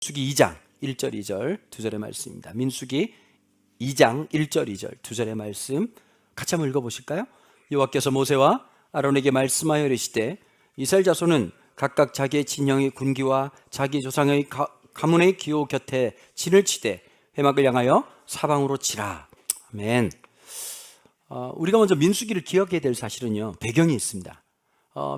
민수기 2장 1절 2절 두 절의 말씀입니다. 민수기 2장 1절 2절 두 절의 말씀 같이 한번 읽어보실까요? 여호와께서 모세와 아론에게 말씀하여 이르시되 이스라엘 자손은 각각 자기의 진영의 군기와 자기 조상의 가문의 기호 곁에 진을 치되 회막을 향하여 사방으로 치라. 아멘. 우리가 먼저 민수기를 기억해야 될 사실은요, 배경이 있습니다.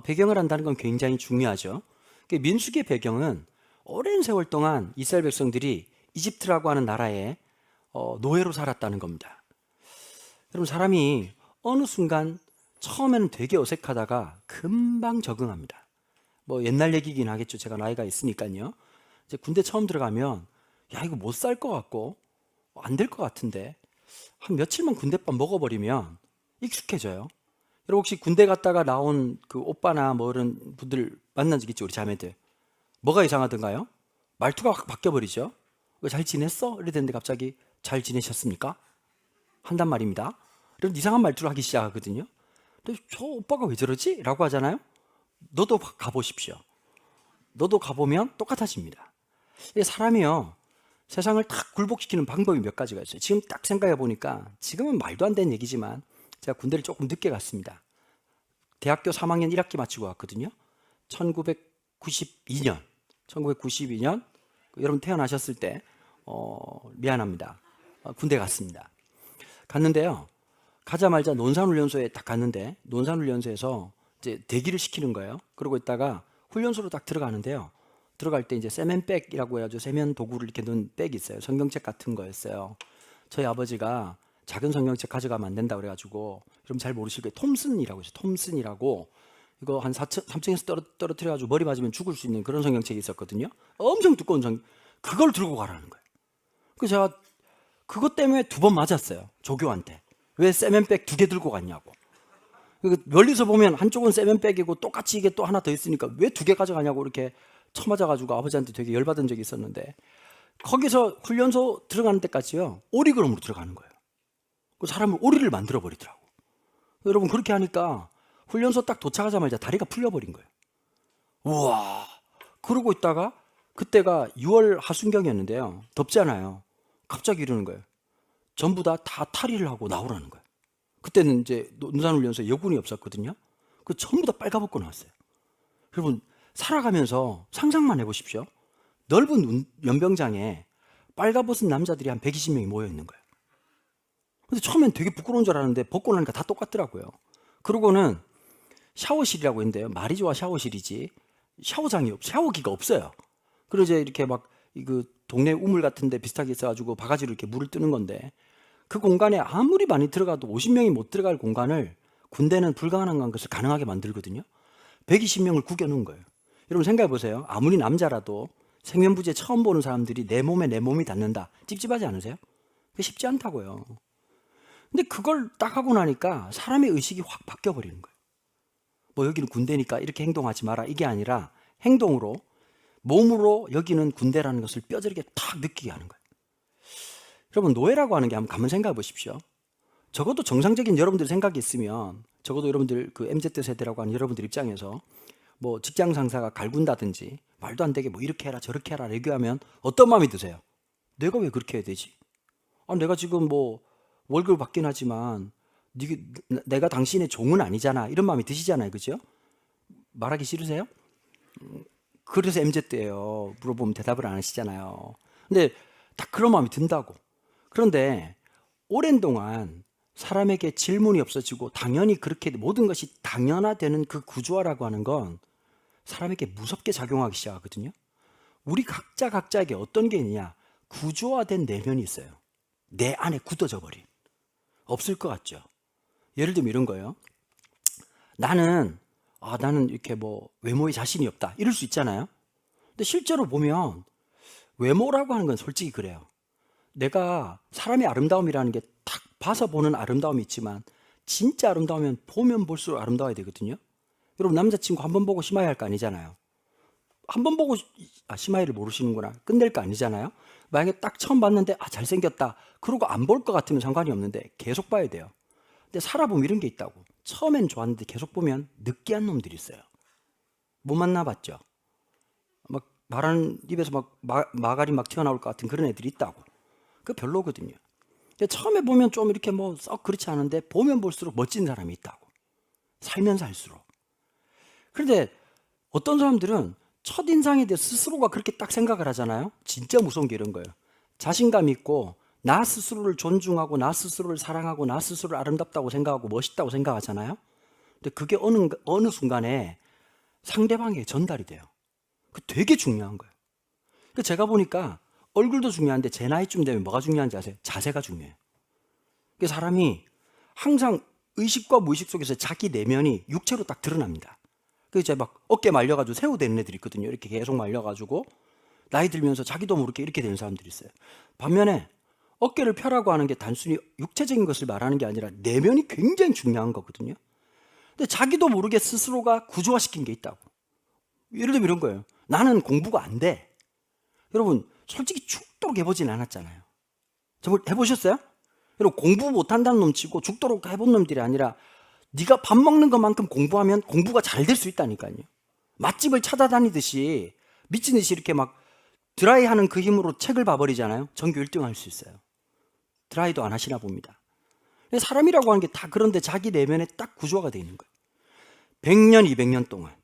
배경을 한다는 건 굉장히 중요하죠. 민수기의 배경은 오랜 세월 동안 이스라엘 백성들이 이집트라고 하는 나라에 노예로 살았다는 겁니다. 여러분, 사람이 어느 순간 처음에는 되게 어색하다가 금방 적응합니다. 뭐 옛날 얘기긴 하겠죠. 제가 나이가 있으니까요. 이제 군대 처음 들어가면 야, 이거 못 살 것 같고 안 될 것 같은데 한 며칠만 군대밥 먹어버리면 익숙해져요. 여러분, 혹시 군대 갔다가 나온 그 오빠나 뭐 이런 분들 만난 적 있죠? 우리 자매들. 뭐가 이상하던가요? 말투가 확 바뀌어버리죠. 잘 지냈어? 이랬는데 갑자기 잘 지내셨습니까? 한단 말입니다. 이런 이상한 말투를 하기 시작하거든요. 근데 저 오빠가 왜 저러지? 라고 하잖아요. 너도 가보십시오. 너도 가보면 똑같아집니다. 사람이요, 세상을 딱 굴복시키는 방법이 몇 가지가 있어요. 지금 딱 생각해 보니까 지금은 말도 안 되는 얘기지만 제가 군대를 조금 늦게 갔습니다. 대학교 3학년 1학기 마치고 왔거든요. 1992년 여러분 태어나셨을 때 미안합니다. 군대 갔습니다. 갔는데요, 가자마자 논산훈련소에 딱 갔는데 논산훈련소에서 이제 대기를 시키는 거예요. 그러고 있다가 훈련소로 딱 들어가는데요, 들어갈 때 이제 세면백이라고 해가지고 세면 도구를 이렇게 넣은 백이 있어요. 성경책 같은 거였어요. 저희 아버지가 작은 성경책 가져가면 안 된다 그래가지고, 여러분 잘 모르실 거예요. 톰슨이라고 있어요. 톰슨이라고, 이거 한 3층에서 떨어뜨려가지고 머리 맞으면 죽을 수 있는 그런 성경책이 있었거든요. 엄청 두꺼운 그걸 들고 가라는 거예요. 그래서 제가 그것 때문에 2번 맞았어요. 조교한테. 왜 세면백 2개 들고 갔냐고. 멀리서 보면 한쪽은 세면백이고 똑같이 이게 또 하나 더 있으니까 왜 2개 가져가냐고 이렇게 쳐맞아가지고 아버지한테 되게 열받은 적이 있었는데, 거기서 훈련소 들어가는 데까지요, 오리걸음으로 들어가는 거예요. 그 사람을 오리를 만들어 버리더라고. 여러분, 그렇게 하니까 훈련소 딱 도착하자마자 다리가 풀려버린 거예요. 우와. 그러고 있다가 그때가 6월 하순경이었는데요, 덥잖아요. 갑자기 이러는 거예요. 전부 다 탈의를 하고 나오라는 거예요. 그때는 이제 논산훈련소에 여군이 없었거든요. 그 전부 다 빨가벗고 나왔어요. 여러분, 살아가면서 상상만 해보십시오. 넓은 연병장에 빨가벗은 남자들이 한 120명이 모여 있는 거예요. 근데 처음엔 되게 부끄러운 줄 알았는데 벗고 나니까 다 똑같더라고요. 그러고는 샤워실이라고 있는데요, 말이 좋아 샤워실이지 샤워기가 없어요. 그리고 이제 이렇게 막 그 동네 우물 같은 데 비슷하게 있어가지고 바가지로 이렇게 물을 뜨는 건데, 그 공간에 아무리 많이 들어가도 50명이 못 들어갈 공간을 군대는 불가능한 것을 가능하게 만들거든요. 120명을 구겨놓은 거예요. 여러분 생각해 보세요. 아무리 남자라도 생면부지에 처음 보는 사람들이 내 몸이 닿는다. 찝찝하지 않으세요? 그게 쉽지 않다고요. 근데 그걸 딱 하고 나니까 사람의 의식이 확 바뀌어버리는 거예요. 뭐 여기는 군대니까 이렇게 행동하지 마라, 이게 아니라 행동으로, 몸으로 여기는 군대라는 것을 뼈저리게 탁 느끼게 하는 거예요. 여러분, 노예라고 하는 게 한번 가만 생각해 보십시오. 적어도 정상적인 여러분들 생각이 있으면, 적어도 여러분들 그 MZ세대라고 하는 여러분들 입장에서 뭐 직장 상사가 갈군다든지 말도 안 되게 뭐 이렇게 해라 저렇게 해라 얘기하면 어떤 마음이 드세요? 내가 왜 그렇게 해야 되지? 내가 지금 뭐 월급을 받긴 하지만 내가 당신의 종은 아니잖아, 이런 마음이 드시잖아요. 그죠? 말하기 싫으세요? 그래서 MZ예요. 물어보면 대답을 안 하시잖아요. 근데 딱 그런 마음이 든다고. 그런데 오랜 동안 사람에게 질문이 없어지고 당연히 그렇게 모든 것이 당연화되는 그 구조화라고 하는 건 사람에게 무섭게 작용하기 시작하거든요. 우리 각자에게 어떤 게 있냐, 구조화된 내면이 있어요. 내 안에 굳어져 버린. 없을 것 같죠? 예를 들면 이런 거예요. 나는 이렇게 뭐 외모에 자신이 없다, 이럴 수 있잖아요. 근데 실제로 보면 외모라고 하는 건 솔직히 그래요. 내가 사람의 아름다움이라는 게 딱 봐서 보는 아름다움이 있지만 진짜 아름다우면 보면 볼수록 아름다워야 되거든요. 여러분, 남자친구 한 번 보고 심하게 할 거 아니잖아요. 한 번 보고 심하게를 모르시는구나, 끝낼 거 아니잖아요. 만약에 딱 처음 봤는데 잘생겼다, 그러고 안 볼 것 같으면 상관이 없는데 계속 봐야 돼요. 근데 살아보면 이런 게 있다고. 처음엔 좋았는데 계속 보면 느끼한 놈들이 있어요. 못 만나봤죠? 막 말하는 입에서 막 마갈이 막 튀어나올 것 같은 그런 애들이 있다고. 그 별로거든요. 근데 처음에 보면 좀 이렇게 뭐 썩 그렇지 않은데 보면 볼수록 멋진 사람이 있다고. 살면 살수록. 그런데 어떤 사람들은 첫인상에 대해 스스로가 그렇게 딱 생각을 하잖아요. 진짜 무서운 게 이런 거예요. 자신감 있고 나 스스로를 존중하고 나 스스로를 사랑하고 나 스스로를 아름답다고 생각하고 멋있다고 생각하잖아요. 근데 그게 어느 순간에 상대방에게 전달이 돼요. 그 되게 중요한 거예요. 그 제가 보니까 얼굴도 중요한데 제 나이쯤 되면 뭐가 중요한지 아세요? 자세가 중요해요. 그 사람이 항상 의식과 무의식 속에서 자기 내면이 육체로 딱 드러납니다. 그 이제 막 어깨 말려가지고 새우 되는 애들이 있거든요. 이렇게 계속 말려가지고 나이 들면서 자기도 모르게 이렇게 되는 사람들이 있어요. 반면에 어깨를 펴라고 하는 게 단순히 육체적인 것을 말하는 게 아니라 내면이 굉장히 중요한 거거든요. 근데 자기도 모르게 스스로가 구조화시킨 게 있다고. 예를 들면 이런 거예요. 나는 공부가 안 돼. 여러분 솔직히 죽도록 해보진 않았잖아요. 저걸 해보셨어요? 여러분 공부 못한다는 놈 치고 죽도록 해본 놈들이 아니라 네가 밥 먹는 것만큼 공부하면 공부가 잘 될 수 있다니까요. 맛집을 찾아다니듯이 미친 듯이 이렇게 막 드라이하는 그 힘으로 책을 봐버리잖아요. 전교 1등 할 수 있어요. 드라이도 안 하시나 봅니다. 사람이라고 하는 게 다 그런데 자기 내면에 딱 구조화가 되어 있는 거예요. 100년, 200년 동안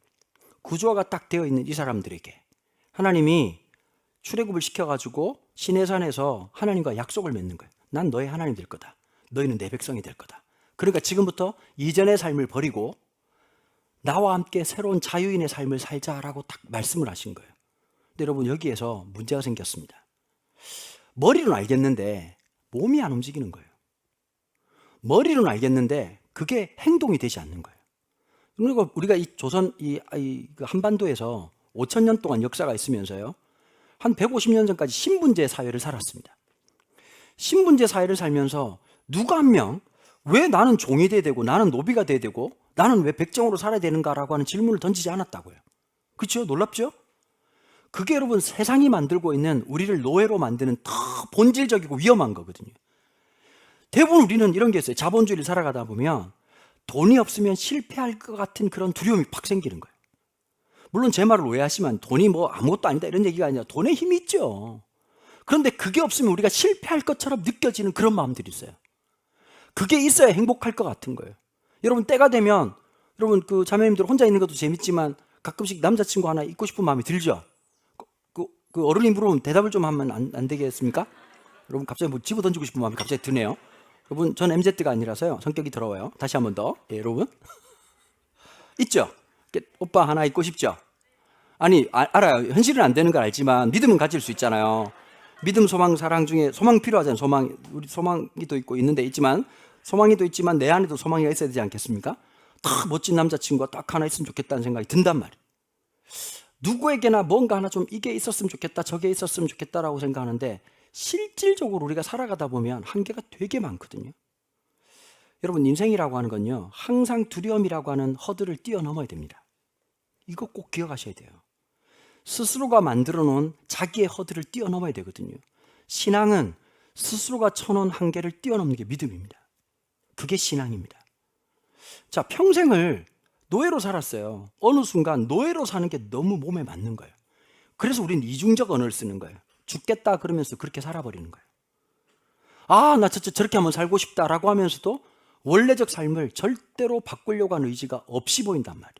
구조화가 딱 되어 있는 이 사람들에게 하나님이 출애굽을 시켜가지고 시내산에서 하나님과 약속을 맺는 거예요. 난 너의 하나님 될 거다. 너희는 내 백성이 될 거다. 그러니까 지금부터 이전의 삶을 버리고 나와 함께 새로운 자유인의 삶을 살자라고 딱 말씀을 하신 거예요. 근데 여러분 여기에서 문제가 생겼습니다. 머리로는 알겠는데 몸이 안 움직이는 거예요. 머리로는 알겠는데 그게 행동이 되지 않는 거예요. 그리고 우리가 이 조선 그 한반도에서 5,000년 동안 역사가 있으면서요. 한 150년 전까지 신분제 사회를 살았습니다. 신분제 사회를 살면서 누가 한 명 왜 나는 종이 돼야 되고 나는 노비가 돼야 되고 나는 왜 백정으로 살아야 되는가라고 하는 질문을 던지지 않았다고요. 그렇죠? 놀랍죠? 그게 여러분 세상이 만들고 있는 우리를 노예로 만드는 더 본질적이고 위험한 거거든요. 대부분 우리는 이런 게 있어요. 자본주의를 살아가다 보면 돈이 없으면 실패할 것 같은 그런 두려움이 팍 생기는 거예요. 물론 제 말을 오해하시면 돈이 뭐 아무것도 아니다 이런 얘기가 아니라 돈에 힘이 있죠. 그런데 그게 없으면 우리가 실패할 것처럼 느껴지는 그런 마음들이 있어요. 그게 있어야 행복할 것 같은 거예요. 여러분 때가 되면 여러분 그 자매님들 혼자 있는 것도 재밌지만 가끔씩 남자친구 하나 있고 싶은 마음이 들죠. 그 어른이 물어보면 대답을 좀 하면 안 되겠습니까? 여러분 갑자기 뭐 집어 던지고 싶은 마음이 갑자기 드네요. 여러분 전 MZ가 아니라서요 성격이 더러워요. 다시 한 번 더. 예, 여러분 있죠? 오빠 하나 있고 싶죠? 아니 알아요. 현실은 안 되는 걸 알지만 믿음은 가질 수 있잖아요. 믿음, 소망, 사랑 중에 소망 필요하잖아요. 소망, 우리 소망이도 있고 있는데 있지만 소망이도 있지만 내 안에도 소망이가 있어야 되지 않겠습니까? 딱 멋진 남자친구가 딱 하나 있으면 좋겠다는 생각이 든단 말이에요. 누구에게나 뭔가 하나 좀 이게 있었으면 좋겠다 저게 있었으면 좋겠다라고 생각하는데 실질적으로 우리가 살아가다 보면 한계가 되게 많거든요. 여러분 인생이라고 하는 건요 항상 두려움이라고 하는 허들을 뛰어넘어야 됩니다. 이거 꼭 기억하셔야 돼요. 스스로가 만들어 놓은 자기의 허들을 뛰어넘어야 되거든요. 신앙은 스스로가 쳐놓은 한계를 뛰어넘는 게 믿음입니다. 그게 신앙입니다. 자, 평생을 노예로 살았어요. 어느 순간 노예로 사는 게 너무 몸에 맞는 거예요. 그래서 우리는 이중적 언어를 쓰는 거예요. 죽겠다 그러면서 그렇게 살아버리는 거예요. 아, 나 저렇게 한번 살고 싶다라고 하면서도 원래적 삶을 절대로 바꾸려고 하는 의지가 없이 보인단 말이에요.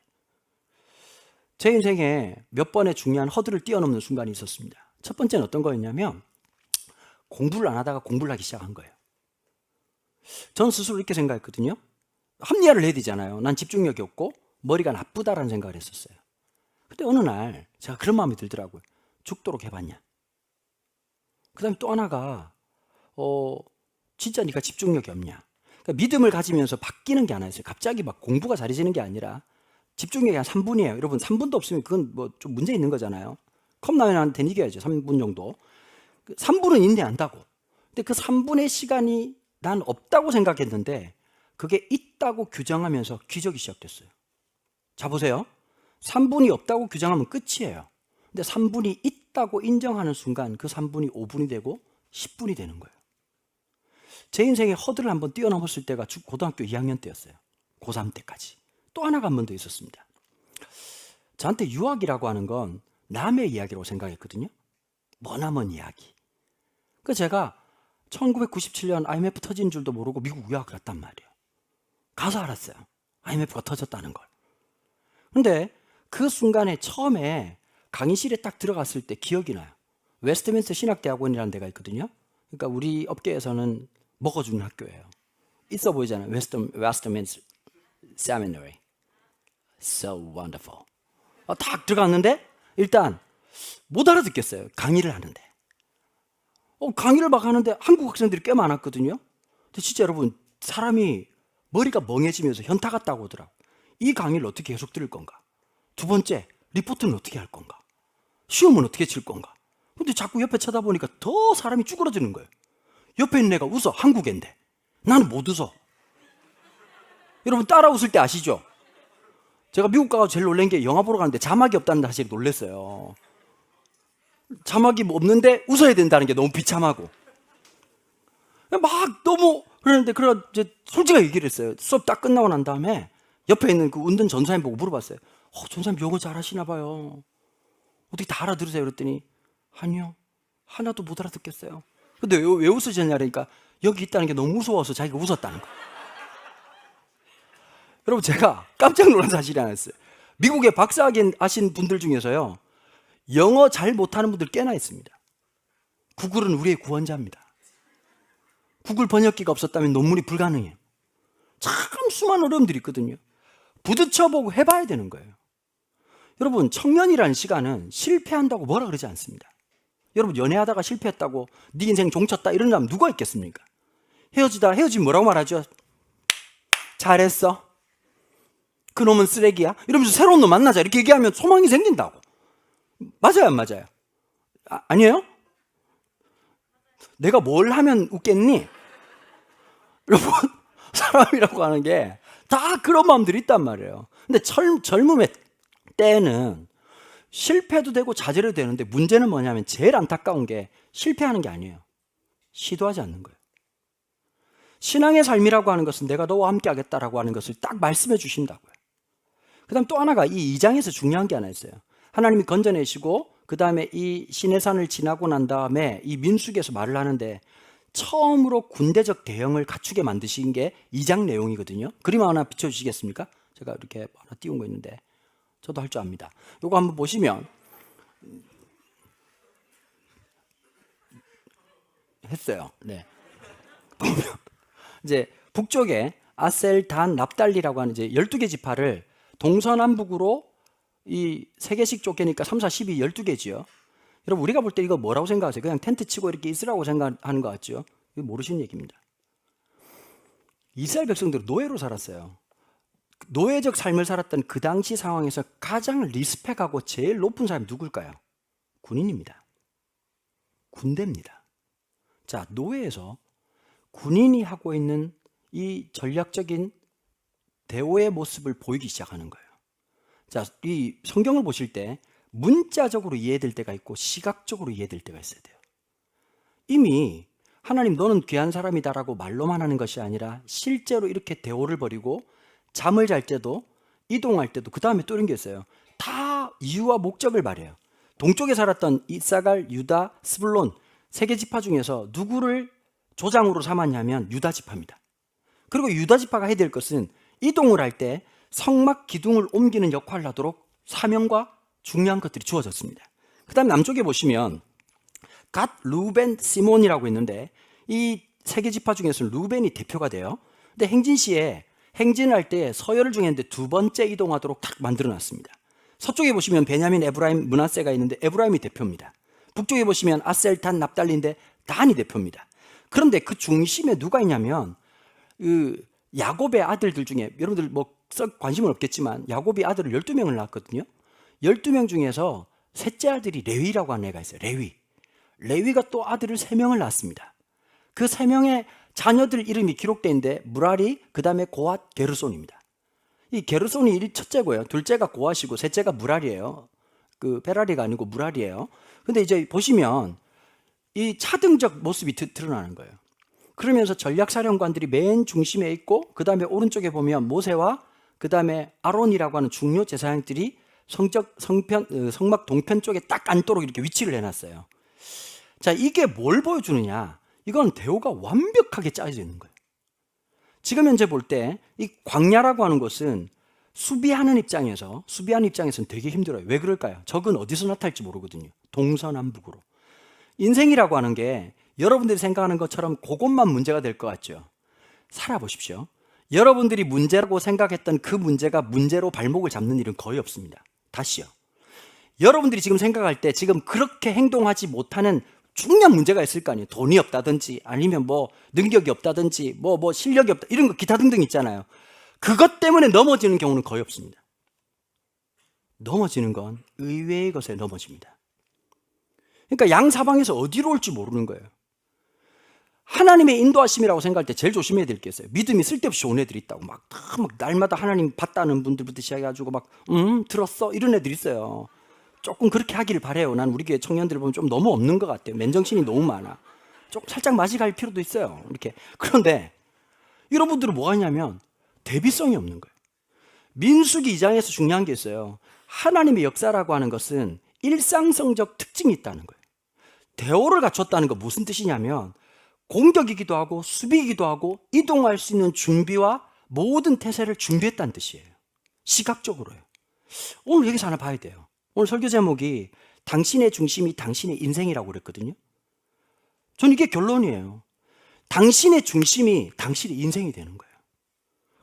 제 인생에 몇 번의 중요한 허들을 뛰어넘는 순간이 있었습니다. 첫 번째는 어떤 거였냐면 공부를 안 하다가 공부를 하기 시작한 거예요. 전 스스로 이렇게 생각했거든요. 합리화를 해야 되잖아요. 난 집중력이 없고 머리가 나쁘다라는 생각을 했었어요. 근데 어느 날 제가 그런 마음이 들더라고요. 죽도록 해봤냐. 그 다음에 또 하나가 진짜 네가 집중력이 없냐. 그러니까 믿음을 가지면서 바뀌는 게 하나 있어요. 갑자기 막 공부가 잘해지는 게 아니라 집중력이 한 3분이에요. 여러분 3분도 없으면 그건 뭐 좀 문제 있는 거잖아요. 컵라면한테 이겨야죠. 3분 정도. 3분은 인내한다고. 근데 그 3분의 시간이 난 없다고 생각했는데 그게 있다고 규정하면서 기적이 시작됐어요. 자 보세요. 3분이 없다고 규정하면 끝이에요. 근데 3분이 있다고 인정하는 순간 그 3분이 5분이 되고 10분이 되는 거예요. 제 인생의 허들을 한번 뛰어넘었을 때가 고등학교 2학년 때였어요. 고3 때까지. 또 하나가 한 번 더 있었습니다. 저한테 유학이라고 하는 건 남의 이야기라고 생각했거든요. 머나먼 이야기. 그 제가 1997년 IMF 터진 줄도 모르고 미국 유학을 갔단 말이에요. 가서 알았어요. IMF가 터졌다는 걸. 근데 그 순간에 처음에 강의실에 딱 들어갔을 때 기억이 나요. 웨스트민스터 신학대학원이라는 데가 있거든요. 그러니까 우리 업계에서는 먹어주는 학교예요. 있어 보이잖아요. 웨스트민스터 Seminary. So wonderful. 딱 들어갔는데 일단 못 알아듣겠어요. 강의를 하는데. 강의를 막 하는데 한국 학생들이 꽤 많았거든요. 근데 진짜 여러분 사람이 머리가 멍해지면서 현타 갔다고 오더라고. 이 강의를 어떻게 계속 들을 건가? 두 번째, 리포트는 어떻게 할 건가? 시험은 어떻게 칠 건가? 근데 자꾸 옆에 쳐다보니까 더 사람이 쭈그러지는 거예요. 옆에 있는 애가 웃어. 한국애인데. 나는 못 웃어. 여러분 따라 웃을 때 아시죠? 제가 미국 가서 제일 놀란 게 영화 보러 가는데 자막이 없다는 사실에 놀랐어요. 자막이 없는데 웃어야 된다는 게 너무 비참하고. 막 너무 그러는데 이제 솔직하게 얘기를 했어요. 수업 딱 끝나고 난 다음에 옆에 있는 그 운전 전사님 보고 물어봤어요. 전사님 영어 잘하시나 봐요. 어떻게 다 알아들으세요? 그랬더니 아니요. 하나도 못 알아듣겠어요. 근데 왜 웃으셨냐 그러니까 여기 있다는 게 너무 무서워서 자기가 웃었다는 거예요. 여러분 제가 깜짝 놀란 사실이 하나 있어요. 미국에 박사학위 하신 분들 중에서요. 영어 잘 못하는 분들 꽤나 있습니다. 구글은 우리의 구원자입니다. 구글 번역기가 없었다면 논문이 불가능해요. 참 수많은 어려움들이 있거든요. 부딪혀보고 해봐야 되는 거예요. 여러분 청년이라는 시간은 실패한다고 뭐라 그러지 않습니다. 여러분 연애하다가 실패했다고 네 인생 종쳤다 이런 사람 누가 있겠습니까? 헤어지면 뭐라고 말하죠? 잘했어. 그놈은 쓰레기야. 이러면서 새로운 놈 만나자 이렇게 얘기하면 소망이 생긴다고. 맞아요 안 맞아요? 아니에요? 내가 뭘 하면 웃겠니? 여러분 사람이라고 하는 게 다 그런 마음들이 있단 말이에요. 근데 젊음의 때는 실패도 되고 좌절해도 되는데 문제는 뭐냐면 제일 안타까운 게 실패하는 게 아니에요. 시도하지 않는 거예요. 신앙의 삶이라고 하는 것은 내가 너와 함께 하겠다라고 하는 것을 딱 말씀해 주신다고요. 그 다음 또 하나가 이 2장에서 중요한 게 하나 있어요. 하나님이 건져내시고 그 다음에 이 시내산을 지나고 난 다음에 이 민수기에서 말을 하는데 처음으로 군대적 대형을 갖추게 만드신 게 2장 내용이거든요. 그림 하나 비춰주시겠습니까? 제가 이렇게 하나 띄운 거 있는데 저도 할 줄 압니다. 이거 한번 보시면 했어요. 네. 보면 이제 북쪽에 아셀, 단, 납달리라고 하는 이제 12개 지파를 동서남북으로 이 3개씩 쫓기니까 3, 4, 12, 12개지요. 여러분 우리가 볼 때 이거 뭐라고 생각하세요? 그냥 텐트 치고 이렇게 있으라고 생각하는 것 같죠? 이거 모르시는 얘기입니다. 이스라엘 백성들은 노예로 살았어요. 노예적 삶을 살았던 그 당시 상황에서 가장 리스펙하고 제일 높은 사람이 누굴까요? 군인입니다. 군대입니다. 자, 노예에서 군인이 하고 있는 이 전략적인 대오의 모습을 보이기 시작하는 거예요. 자, 이 성경을 보실 때 문자적으로 이해될 때가 있고 시각적으로 이해될 때가 있어야 돼요. 이미 하나님 너는 귀한 사람이다라고 말로만 하는 것이 아니라 실제로 이렇게 대오를 벌이고 잠을 잘 때도 이동할 때도 그 다음에 또 이런 게 있어요. 다 이유와 목적을 말해요. 동쪽에 살았던 이사갈, 유다, 스불론 3개 지파 중에서 누구를 조장으로 삼았냐면 유다 지파입니다. 그리고 유다 지파가 해야 될 것은 이동을 할 때 성막 기둥을 옮기는 역할을 하도록 사명과 중요한 것들이 주어졌습니다. 그 다음 남쪽에 보시면 갓, 루벤, 시몬이라고 있는데 이 3개 지파 중에서는 루벤이 대표가 돼요. 근데 행진시에 행진할 때 서열을 정했는데 2번째 이동하도록 딱 만들어놨습니다. 서쪽에 보시면 베냐민, 에브라임, 므낫세가 있는데 에브라임이 대표입니다. 북쪽에 보시면 아셀, 단, 납달리인데 단이 대표입니다. 그런데 그 중심에 누가 있냐면 그 야곱의 아들들 중에 여러분들 뭐 썩 관심은 없겠지만 야곱이 아들을 12명을 낳았거든요. 12명 중에서 셋째 아들이 레위라고 하는 애가 있어요. 레위가 또 아들을 3명을 낳았습니다. 그 3명의 자녀들 이름이 기록되어 있는데 무라리, 그 다음에 고앗, 게르손입니다. 이 게르손이 첫째고요. 둘째가 고앗이고 셋째가 무라리예요. 그 베라리가 아니고 무라리예요. 근데 이제 보시면 이 차등적 모습이 드러나는 거예요. 그러면서 전략사령관들이 맨 중심에 있고 그 다음에 오른쪽에 보면 모세와 그 다음에 아론이라고 하는 중요 제사장들이 성막 동편 쪽에 딱 앉도록 이렇게 위치를 해놨어요. 자, 이게 뭘 보여주느냐? 이건 대우가 완벽하게 짜여져 있는 거예요. 지금 현재 볼 때 이 광야라고 하는 것은 수비하는 입장에서는 되게 힘들어요. 왜 그럴까요? 적은 어디서 나타날지 모르거든요. 동서남북으로. 인생이라고 하는 게 여러분들이 생각하는 것처럼 그것만 문제가 될 것 같죠. 살아보십시오. 여러분들이 문제라고 생각했던 그 문제가 문제로 발목을 잡는 일은 거의 없습니다. 다시요. 여러분들이 지금 생각할 때 지금 그렇게 행동하지 못하는 중요한 문제가 있을 거 아니에요. 돈이 없다든지 아니면 뭐 능력이 없다든지 뭐 실력이 없다 이런 거 기타 등등 있잖아요. 그것 때문에 넘어지는 경우는 거의 없습니다. 넘어지는 건 의외의 것에 넘어집니다. 그러니까 양사방에서 어디로 올지 모르는 거예요. 하나님의 인도하심이라고 생각할 때 제일 조심해야 될 게 있어요. 믿음이 쓸데없이 좋은 애들이 있다고 막 날마다 하나님 봤다는 분들부터 시작해가지고 막 들었어 이런 애들이 있어요. 조금 그렇게 하기를 바래요. 난 우리 교회 청년들 보면 좀 너무 없는 것 같아요. 맨정신이 너무 많아. 조금 살짝 맞이갈 필요도 있어요. 이렇게. 그런데 여러분들은 뭐 하냐면 대비성이 없는 거예요. 민수기 2장에서 중요한 게 있어요. 하나님의 역사라고 하는 것은 일상성적 특징이 있다는 거예요. 대오를 갖췄다는 거 무슨 뜻이냐면 공격이기도 하고 수비이기도 하고 이동할 수 있는 준비와 모든 태세를 준비했다는 뜻이에요. 시각적으로요. 오늘 여기서 하나 봐야 돼요. 오늘 설교 제목이 당신의 중심이 당신의 인생이라고 그랬거든요. 전 이게 결론이에요. 당신의 중심이 당신의 인생이 되는 거예요.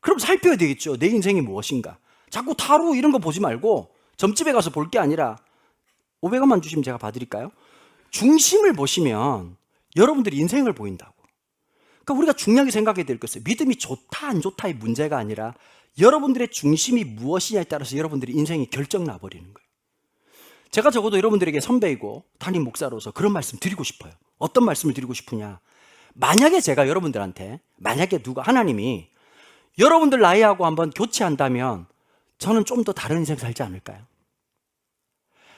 그럼 살펴야 되겠죠. 내 인생이 무엇인가. 자꾸 타로 이런 거 보지 말고 점집에 가서 볼 게 아니라 500원만 주시면 제가 봐드릴까요? 중심을 보시면 여러분들이 인생을 보인다고. 그러니까 우리가 중요하게 생각해야 될 것은 믿음이 좋다 안 좋다의 문제가 아니라 여러분들의 중심이 무엇이냐에 따라서 여러분들의 인생이 결정 나버리는 거예요. 제가 적어도 여러분들에게 선배이고 담임 목사로서 그런 말씀 드리고 싶어요. 어떤 말씀을 드리고 싶으냐. 만약에 제가 여러분들한테 누가 하나님이 여러분들 나이하고 한번 교체한다면 저는 좀 더 다른 인생 살지 않을까요?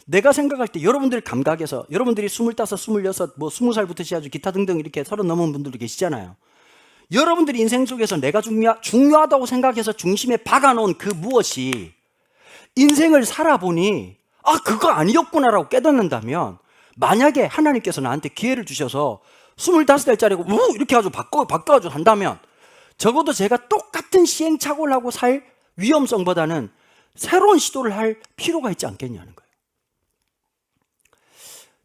내가 생각할 때 여러분들 감각에서 여러분들이 25, 26, 뭐 20살부터 시작해서 기타 등등 이렇게 30 넘은 분들도 계시잖아요. 여러분들이 인생 속에서 내가 중요하다고 생각해서 중심에 박아놓은 그 무엇이 인생을 살아보니 그거 아니었구나라고 깨닫는다면 만약에 하나님께서 나한테 기회를 주셔서 25살짜리고 이렇게 아주 바꿔가지고 한다면 적어도 제가 똑같은 시행착오를 하고 살 위험성보다는 새로운 시도를 할 필요가 있지 않겠냐는 거예요.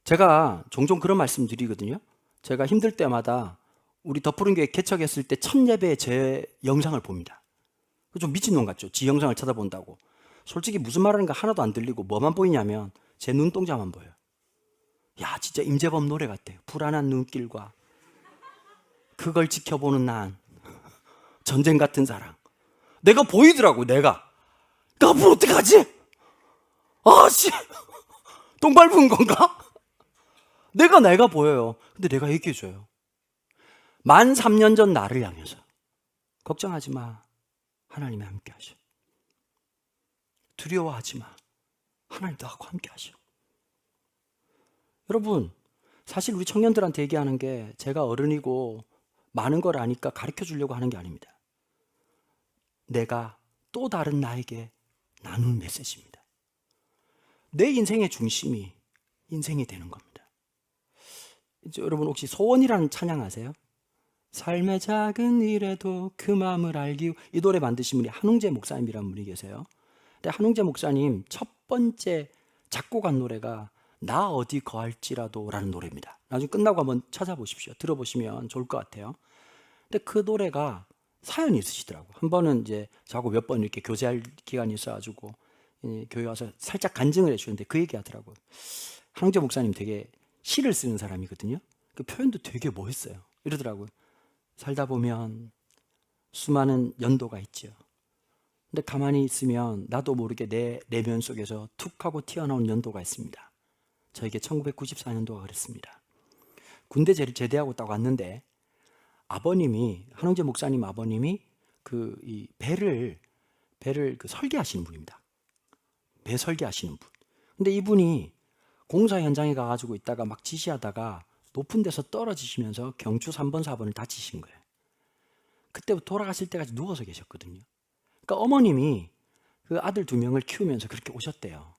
제가 종종 그런 말씀 드리거든요. 제가 힘들 때마다 우리 덧푸른교회 개척했을 때 첫 예배에 제 영상을 봅니다. 좀 미친놈 같죠? 지 영상을 쳐다본다고. 솔직히 무슨 말하는가 하나도 안 들리고 뭐만 보이냐면 제 눈동자만 보여요. 야, 진짜 임재범 노래 같아요. 불안한 눈길과 그걸 지켜보는 난 전쟁 같은 사랑. 내가 보이더라고. 내가 앞으로 어떡하지? 똥 밟은 건가? 내가 보여요. 근데 내가 얘기해줘요. 만 3년 전 나를 향해서 걱정하지 마. 하나님이 함께 하셔. 두려워하지 마. 하나님 나하고 함께 하셔. 여러분, 사실 우리 청년들한테 얘기하는 게 제가 어른이고 많은 걸 아니까 가르쳐 주려고 하는 게 아닙니다. 내가 또 다른 나에게 나눈 메시지입니다. 내 인생의 중심이 인생이 되는 겁니다. 이제 여러분 혹시 소원이라는 찬양 아세요? 삶의 작은 일에도 그 마음을 알기. 이 노래 만드신 분이 한웅재 목사님이라는 분이 계세요. 근데 한웅재 목사님 첫 번째 작곡한 노래가 나 어디 거할지라도 라는 노래입니다. 나중에 끝나고 한번 찾아보십시오. 들어보시면 좋을 것 같아요. 근데 그 노래가 사연이 있으시더라고. 한 번은 이제 저하고 몇 번 이렇게 교제할 기간이 있어가지고 교회 와서 살짝 간증을 해주는데 그 얘기 하더라고요. 한웅재 목사님 되게 시를 쓰는 사람이거든요. 그 표현도 되게 멋있어요. 이러더라고요. 살다 보면 수많은 연도가 있죠. 근데 가만히 있으면 나도 모르게 내 내면 속에서 툭 하고 튀어나온 연도가 있습니다. 저에게 1994년도가 그랬습니다. 군대 제대하고 딱 왔는데 아버님이, 한웅재 목사님 아버님이 이 배를 설계하시는 분입니다. 배 설계하시는 분. 근데 이분이 공사 현장에 가가지고 있다가 막 지시하다가 높은 데서 떨어지시면서 경추 3번, 4번을 다치신 거예요. 그때부터 돌아가실 때까지 누워서 계셨거든요. 그러니까 어머님이 그 아들 2명을 키우면서 그렇게 오셨대요.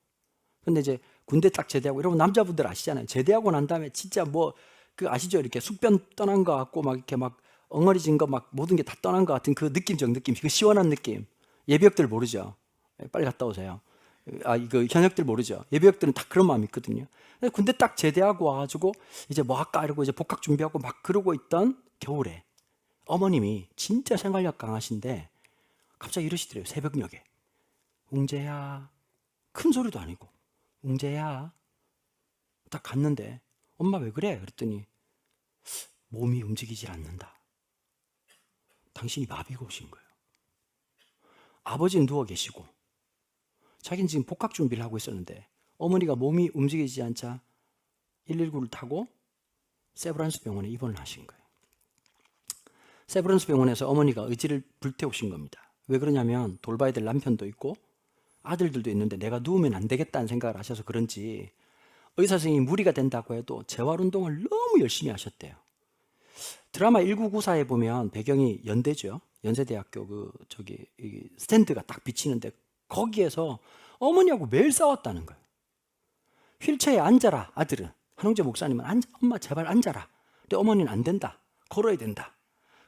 근데 이제 군대 딱 제대하고, 여러분 남자분들 아시잖아요. 제대하고 난 다음에 진짜 뭐 그 아시죠? 이렇게 숙변 떠난 것 같고 막 이렇게 막 엉어리진 거 막 모든 게 다 떠난 것 같은 그 느낌적 느낌, 그 시원한 느낌. 예비역들 모르죠? 빨리 갔다 오세요. 아, 이거 현역들 모르죠? 예비역들은 다 그런 마음이 있거든요. 군대 딱 제대하고 와가지고 이제 뭐 할까 이러고 이제 복학 준비하고 막 그러고 있던 겨울에 어머님이 진짜 생활력 강하신데 갑자기 이러시더래요. 새벽녘에. 웅재야. 큰 소리도 아니고. 웅재야. 딱 갔는데 엄마 왜 그래? 그랬더니 몸이 움직이질 않는다. 당신이 마비가 오신 거예요. 아버지는 누워 계시고 자기는 지금 복학 준비를 하고 있었는데 어머니가 몸이 움직이지 않자 119를 타고 세브란스 병원에 입원을 하신 거예요. 세브란스 병원에서 어머니가 의지를 불태우신 겁니다. 왜 그러냐면 돌봐야 될 남편도 있고 아들들도 있는데 내가 누우면 안 되겠다는 생각을 하셔서 그런지 의사 선생님이 무리가 된다고 해도 재활운동을 너무 열심히 하셨대요. 드라마 1994에 보면 배경이 연대죠. 연세대학교 스탠드가 딱 비치는데 거기에서 어머니하고 매일 싸웠다는 거예요. 휠체어에 앉아라. 아들은 한홍재 목사님은 엄마 제발 앉아라. 근데 어머니는 안 된다. 걸어야 된다.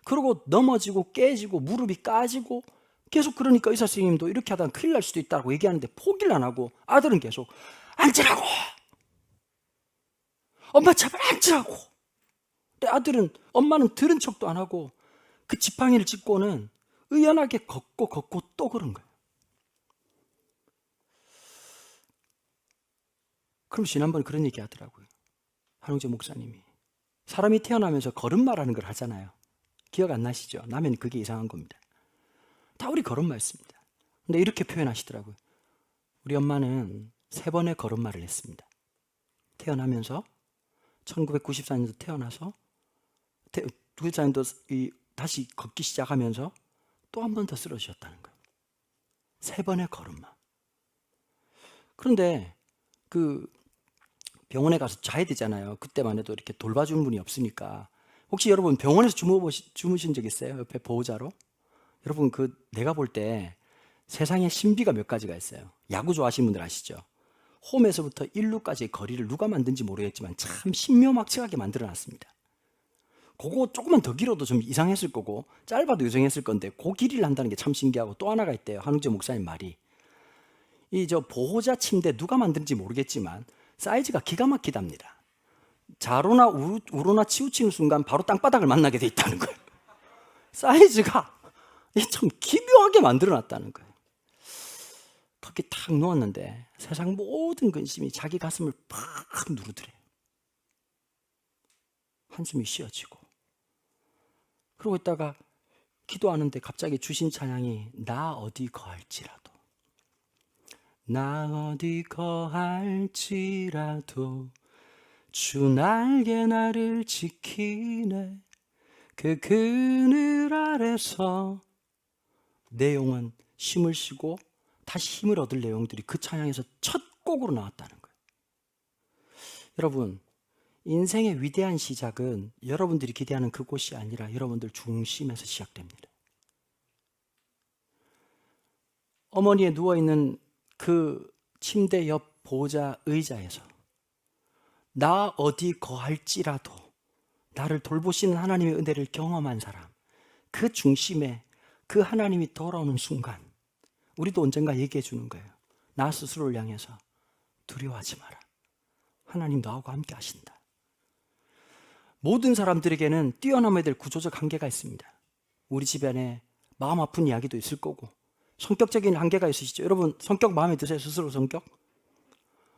그러고 넘어지고 깨지고 무릎이 까지고 계속 그러니까 의사 선생님도 이렇게 하다가 큰일 날 수도 있다고 얘기하는데 포기를 안 하고 아들은 계속 앉으라고. 엄마 제발 앉으라고. 근데 아들은 엄마는 들은 척도 안 하고 그 지팡이를 짚고는 의연하게 걷고 또 그런 거예요. 그럼 지난번에 그런 얘기 하더라고요. 한홍재 목사님이. 사람이 태어나면서 걸음마라는 걸 하잖아요. 기억 안 나시죠? 나면 그게 이상한 겁니다. 다 우리 걸음마 했습니다. 근데 이렇게 표현하시더라고요. 우리 엄마는 3번의 걸음마를 했습니다. 태어나면서 1994년도 태어나서 94년도 다시 걷기 시작하면서 또 한 번 더 쓰러지셨다는 거예요. 3번의 걸음마. 그런데 그 병원에 가서 자야 되잖아요. 그때만 해도 이렇게 돌봐주는 분이 없으니까. 혹시 여러분 병원에서 주무신 적 있어요? 옆에 보호자로? 여러분 내가 볼 때 세상에 신비가 몇 가지가 있어요. 야구 좋아하시는 분들 아시죠? 홈에서부터 1루까지의 거리를 누가 만든지 모르겠지만 참 신묘막측하게 만들어놨습니다. 그거 조금만 더 길어도 좀 이상했을 거고 짧아도 이상했을 건데 그 길이를 한다는 게 참 신기하고 또 하나가 있대요. 한웅재 목사님 말이. 보호자 침대 누가 만든지 모르겠지만 사이즈가 기가 막히답니다. 좌로나 우로나 치우치는 순간 바로 땅바닥을 만나게 돼 있다는 거예요. 사이즈가 참 기묘하게 만들어놨다는 거예요. 거기 탁 누웠는데 세상 모든 근심이 자기 가슴을 팍 누르더래요. 한숨이 쉬어지고 그러고 있다가 기도하는데 갑자기 주신 찬양이 나 어디 거할지라도 나 어디 거할지라도 주 날개 나를 지키네 그 그늘 아래서 내용은 힘을 쉬고 다시 힘을 얻을 내용들이 그 찬양에서 첫 곡으로 나왔다는 거예요. 여러분 인생의 위대한 시작은 여러분들이 기대하는 그곳이 아니라 여러분들 중심에서 시작됩니다. 어머니의 누워있는 그 침대 옆 보호자 의자에서 나 어디 거할지라도 나를 돌보시는 하나님의 은혜를 경험한 사람, 그 중심에 그 하나님이 돌아오는 순간 우리도 언젠가 얘기해 주는 거예요. 나 스스로를 향해서 두려워하지 마라. 하나님 너하고 함께 하신다. 모든 사람들에게는 뛰어넘어야 될 구조적 한계가 있습니다. 우리 집안에 마음 아픈 이야기도 있을 거고 성격적인 한계가 있으시죠? 여러분 성격 마음에 드세요? 스스로 성격?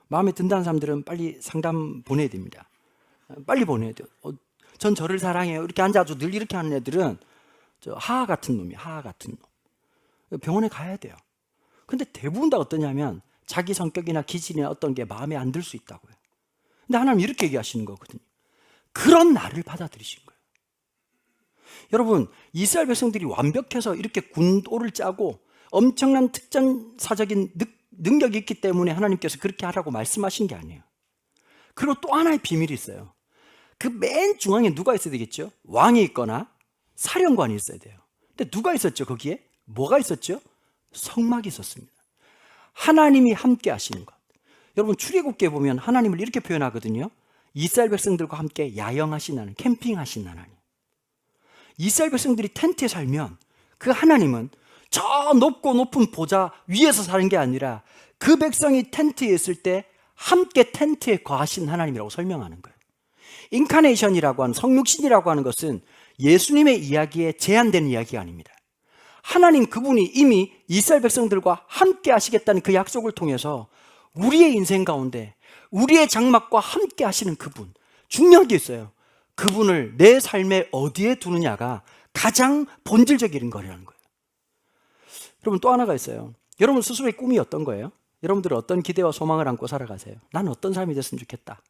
마음에 든다는 사람들은 빨리 상담 보내야 됩니다. 빨리 보내야 돼요. 전 저를 사랑해요. 이렇게 앉아가지고 늘 이렇게 하는 애들은 하하 같은 놈이에요. 하하 같은 놈. 병원에 가야 돼요. 근데 대부분 다 어떠냐면 자기 성격이나 기질이나 어떤 게 마음에 안 들 수 있다고요. 근데 하나님 이렇게 얘기하시는 거거든요. 그런 나를 받아들이신 거예요. 여러분 이스라엘 백성들이 완벽해서 이렇게 군도를 짜고 엄청난 특전사적인 능력이 있기 때문에 하나님께서 그렇게 하라고 말씀하신 게 아니에요. 그리고 또 하나의 비밀이 있어요. 그 맨 중앙에 누가 있어야 되겠죠? 왕이 있거나 사령관이 있어야 돼요. 근데 누가 있었죠 거기에? 뭐가 있었죠? 성막이 있었습니다. 하나님이 함께 하시는 것. 여러분 출애굽기에 보면 하나님을 이렇게 표현하거든요. 이스라엘 백성들과 함께 야영하신 하나님, 캠핑하신 하나님. 이스라엘 백성들이 텐트에 살면 그 하나님은 저 높고 높은 보좌 위에서 사는 게 아니라 그 백성이 텐트에 있을 때 함께 텐트에 거하신 하나님이라고 설명하는 거예요. 인카네이션이라고 하는 성육신이라고 하는 것은 예수님의 이야기에 제한되는 이야기가 아닙니다. 하나님 그분이 이미 이스라엘 백성들과 함께 하시겠다는 그 약속을 통해서 우리의 인생 가운데 우리의 장막과 함께 하시는 그분, 중요한 게 있어요. 그분을 내 삶에 어디에 두느냐가 가장 본질적인 거라는 거예요. 여러분 또 하나가 있어요. 여러분 스스로의 꿈이 어떤 거예요? 여러분들은 어떤 기대와 소망을 안고 살아가세요? 난 어떤 삶이 됐으면 좋겠다.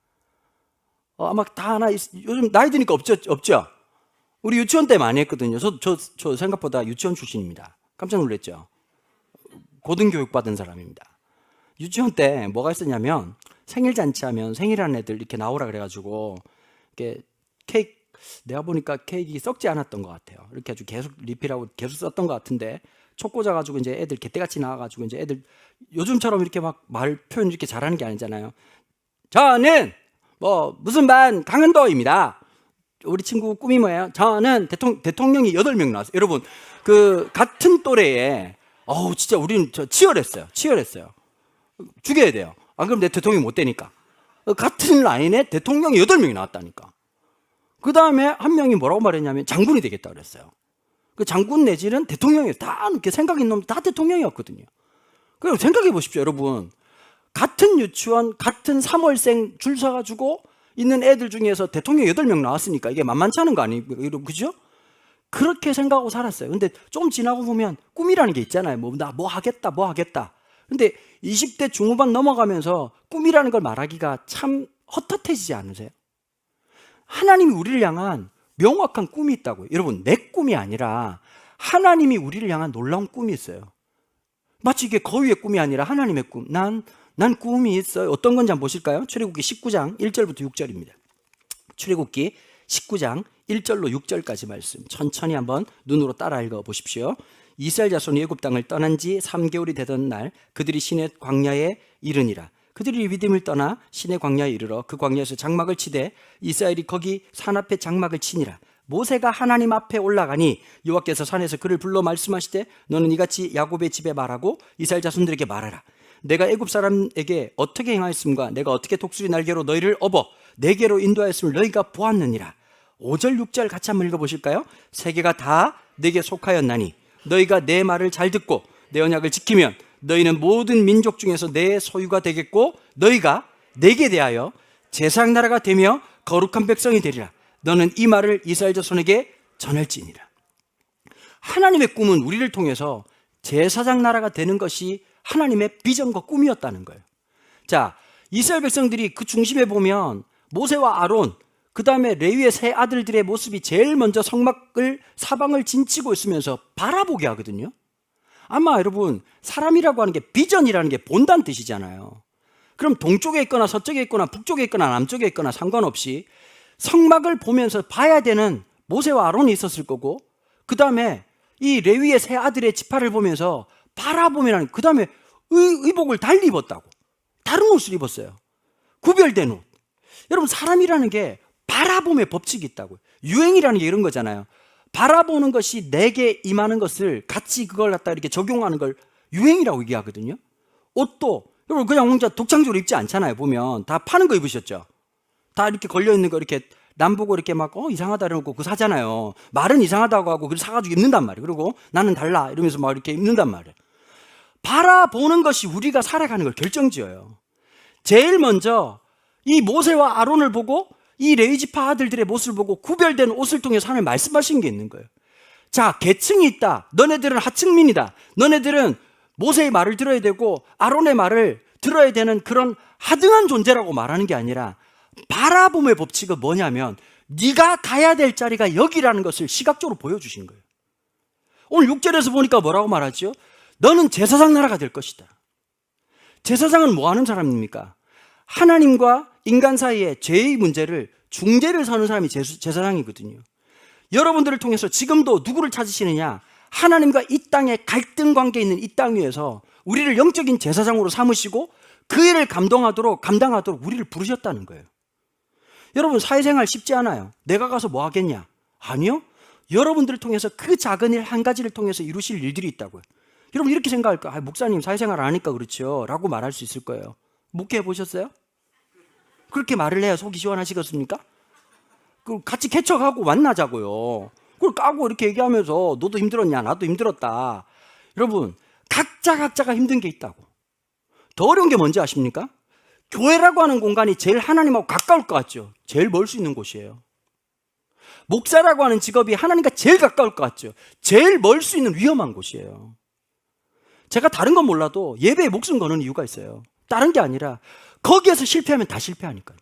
아마 다 하나 요즘 나이 드니까 없죠? 우리 유치원 때 많이 했거든요. 저 생각보다 유치원 출신입니다. 깜짝 놀랐죠? 고등교육 받은 사람입니다. 유치원 때 뭐가 있었냐면 생일 잔치하면 생일하는 애들 이렇게 나오라 그래가지고 이렇게 케이크, 내가 보니까 케이크 썩지 않았던 것 같아요. 이렇게 아주 계속 리필하고 계속 썼던 것 같은데 촉 꽂아가지고 이제 애들 개떼같이 나와가지고 이제 애들 요즘처럼 이렇게 막 말 표현 이렇게 잘하는 게 아니잖아요. 저는 무슨 반 강은도입니다. 우리 친구 꿈이 뭐예요? 저는 대통령이 8명 나왔어요. 여러분 그 같은 또래에 진짜 우리는 치열했어요. 죽여야 돼요. 안 그러면 내 대통령이 못 되니까. 같은 라인에 대통령이 8명이 나왔다니까. 그 다음에 한 명이 뭐라고 말했냐면 장군이 되겠다 그랬어요. 그 장군 내지는 대통령이 다 이렇게 생각 있는 놈 다 대통령이었거든요. 그럼 생각해 보십시오, 여러분. 같은 유치원, 같은 3월생 줄 서가지고 있는 애들 중에서 대통령 8명 나왔으니까 이게 만만치 않은 거 아니에요? 그죠? 그렇게 생각하고 살았어요. 근데 좀 지나고 보면 꿈이라는 게 있잖아요. 나 뭐 하겠다. 근데 20대 중후반 넘어가면서 꿈이라는 걸 말하기가 참 헛헛해지지 않으세요? 하나님이 우리를 향한 명확한 꿈이 있다고요. 여러분, 내 꿈이 아니라 하나님이 우리를 향한 놀라운 꿈이 있어요. 마치 이게 거위의 꿈이 아니라 하나님의 꿈. 난 꿈이 있어요. 어떤 건지 한번 보실까요? 출애굽기 19장 1절부터 6절입니다. 출애굽기 19장 1절로 6절까지 말씀 천천히 한번 눈으로 따라 읽어 보십시오. 이스라엘 자손이 애굽 땅을 떠난 지 3개월이 되던 날 그들이 시내 광야에 이르니라. 그들이 리비딤을 떠나 시내 광야에 이르러 그 광야에서 장막을 치되 이스라엘이 거기 산 앞에 장막을 치니라. 모세가 하나님 앞에 올라가니 여호와께서 산에서 그를 불러 말씀하시되 너는 이같이 야곱의 집에 말하고 이스라엘 자손들에게 말하라. 내가 애굽 사람에게 어떻게 행하였음과 내가 어떻게 독수리 날개로 너희를 업어 내게로 인도하였음을 너희가 보았느니라. 5절 6절 같이 한번 읽어보실까요? 세계가 다 내게 속하였나니 너희가 내 말을 잘 듣고 내 언약을 지키면 너희는 모든 민족 중에서 내 소유가 되겠고 너희가 내게 대하여 제사장 나라가 되며 거룩한 백성이 되리라. 너는 이 말을 이스라엘 자손에게 전할지니라. 하나님의 꿈은 우리를 통해서 제사장 나라가 되는 것이 하나님의 비전과 꿈이었다는 거예요. 자, 이스라엘 백성들이 그 중심에 보면 모세와 아론, 그 다음에 레위의 세 아들들의 모습이 제일 먼저 성막을 사방을 진치고 있으면서 바라보게 하거든요. 아마 여러분 사람이라고 하는 게 비전이라는 게 본다는 뜻이잖아요. 그럼 동쪽에 있거나 서쪽에 있거나 북쪽에 있거나 남쪽에 있거나 상관없이 성막을 보면서 봐야 되는 모세와 아론이 있었을 거고, 그 다음에 이 레위의 세 아들의 지파를 보면서 바라보면, 그 다음에 의복을 달리 입었다고, 다른 옷을 입었어요. 구별된 옷. 여러분 사람이라는 게 바라봄의 법칙이 있다고요. 유행이라는 게 이런 거잖아요. 바라보는 것이 내게 임하는 것을 같이 그걸 갖다 이렇게 적용하는 걸 유행이라고 얘기하거든요. 옷도 여러분 그냥 혼자 독창적으로 입지 않잖아요. 보면 다 파는 거 입으셨죠. 다 이렇게 걸려있는 거 이렇게 남 보고 이렇게 막 이상하다 이러고 그거 사잖아요. 말은 이상하다고 하고 그걸 사가지고 입는단 말이에요. 그리고 나는 달라 이러면서 막 이렇게 입는단 말이에요. 바라보는 것이 우리가 살아가는 걸 결정지어요. 제일 먼저 이 모세와 아론을 보고 이 레위지파 아들들의 모습을 보고 구별된 옷을 통해서 하나님 말씀하신 게 있는 거예요. 자, 계층이 있다. 너네들은 하층민이다. 너네들은 모세의 말을 들어야 되고 아론의 말을 들어야 되는 그런 하등한 존재라고 말하는 게 아니라 바라봄의 법칙은 뭐냐면 네가 가야 될 자리가 여기라는 것을 시각적으로 보여주신 거예요. 오늘 6절에서 보니까 뭐라고 말하죠? 너는 제사장 나라가 될 것이다. 제사장은 뭐 하는 사람입니까? 하나님과 인간 사이에 죄의 문제를 중재를 서는 사람이 제사장이거든요. 여러분들을 통해서 지금도 누구를 찾으시느냐? 하나님과 이 땅에 갈등 관계에 있는 이 땅 위에서 우리를 영적인 제사장으로 삼으시고 그 일을 감당하도록 우리를 부르셨다는 거예요. 여러분, 사회생활 쉽지 않아요. 내가 가서 뭐 하겠냐? 아니요. 여러분들을 통해서 그 작은 일 한 가지를 통해서 이루실 일들이 있다고요. 여러분 이렇게 생각할 거예요. 목사님 사회생활 안 하니까 그렇죠 라고 말할 수 있을 거예요. 목회해 보셨어요? 그렇게 말을 해야 속이 시원하시겠습니까? 같이 개척하고 만나자고요. 그걸 까고 이렇게 얘기하면서 너도 힘들었냐? 나도 힘들었다. 여러분, 각자가 힘든 게 있다고. 더 어려운 게 뭔지 아십니까? 교회라고 하는 공간이 제일 하나님하고 가까울 것 같죠? 제일 멀 수 있는 곳이에요. 목사라고 하는 직업이 하나님과 제일 가까울 것 같죠? 제일 멀 수 있는 위험한 곳이에요. 제가 다른 건 몰라도 예배에 목숨 거는 이유가 있어요. 다른 게 아니라 거기에서 실패하면 다 실패하니까요.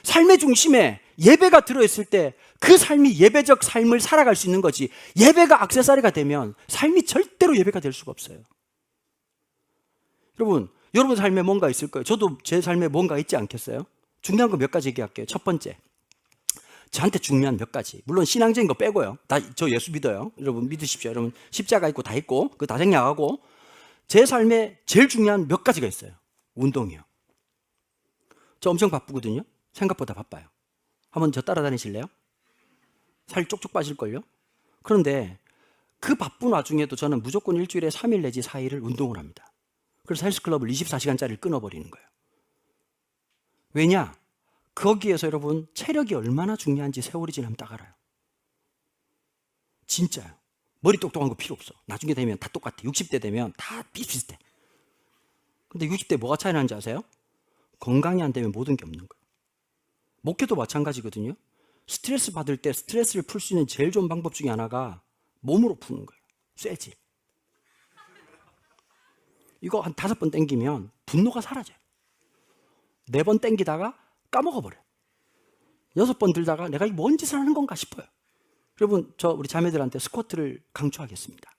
삶의 중심에 예배가 들어있을 때 그 삶이 예배적 삶을 살아갈 수 있는 거지, 예배가 액세서리가 되면 삶이 절대로 예배가 될 수가 없어요. 여러분 삶에 뭔가 있을 거예요. 저도 제 삶에 뭔가 있지 않겠어요? 중요한 거 몇 가지 얘기할게요. 첫 번째, 저한테 중요한 몇 가지, 물론 신앙적인 거 빼고요. 저 예수 믿어요. 여러분 믿으십시오. 여러분 십자가 있고 다 있고 그거 다 생략하고 제 삶에 제일 중요한 몇 가지가 있어요. 운동이요. 저 엄청 바쁘거든요. 생각보다 바빠요. 한번 저 따라다니실래요? 살 쪽쪽 빠질걸요? 그런데 그 바쁜 와중에도 저는 무조건 일주일에 3일 내지 4일을 운동을 합니다. 그래서 헬스클럽을 24시간짜리를 끊어버리는 거예요. 왜냐? 거기에서 여러분 체력이 얼마나 중요한지 세월이 지나면 딱 알아요. 진짜요. 머리 똑똑한 거 필요 없어. 나중에 되면 다 똑같아. 60대 되면 다 비슷비슷해. 근데 60대 뭐가 차이 나는지 아세요? 건강이 안 되면 모든 게 없는 거예요. 목회도 마찬가지거든요. 스트레스 받을 때 스트레스를 풀 수 있는 제일 좋은 방법 중에 하나가 몸으로 푸는 거예요. 쇠질. 이거 한 5번 땡기면 분노가 사라져요. 4번 땡기다가 까먹어버려요. 6번 들다가 내가 이 뭔 짓을 하는 건가 싶어요. 여러분, 우리 자매들한테 스쿼트를 강추하겠습니다.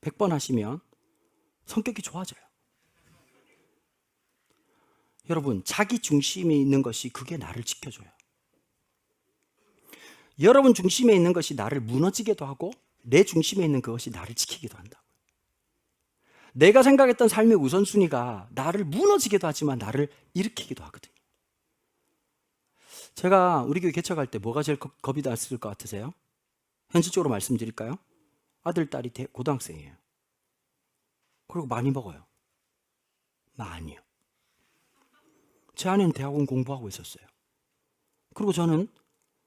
100번 하시면 성격이 좋아져요. 여러분, 자기 중심에 있는 것이 그게 나를 지켜줘요. 여러분 중심에 있는 것이 나를 무너지게도 하고 내 중심에 있는 그것이 나를 지키기도 한다고요. 내가 생각했던 삶의 우선순위가 나를 무너지게도 하지만 나를 일으키기도 하거든요. 제가 우리 교회 개척할 때 뭐가 제일 겁이 났을 것 같으세요? 현실적으로 말씀드릴까요? 아들, 딸이 고등학생이에요. 그리고 많이 먹어요. 많이요. 제 아내는 대학원 공부하고 있었어요. 그리고 저는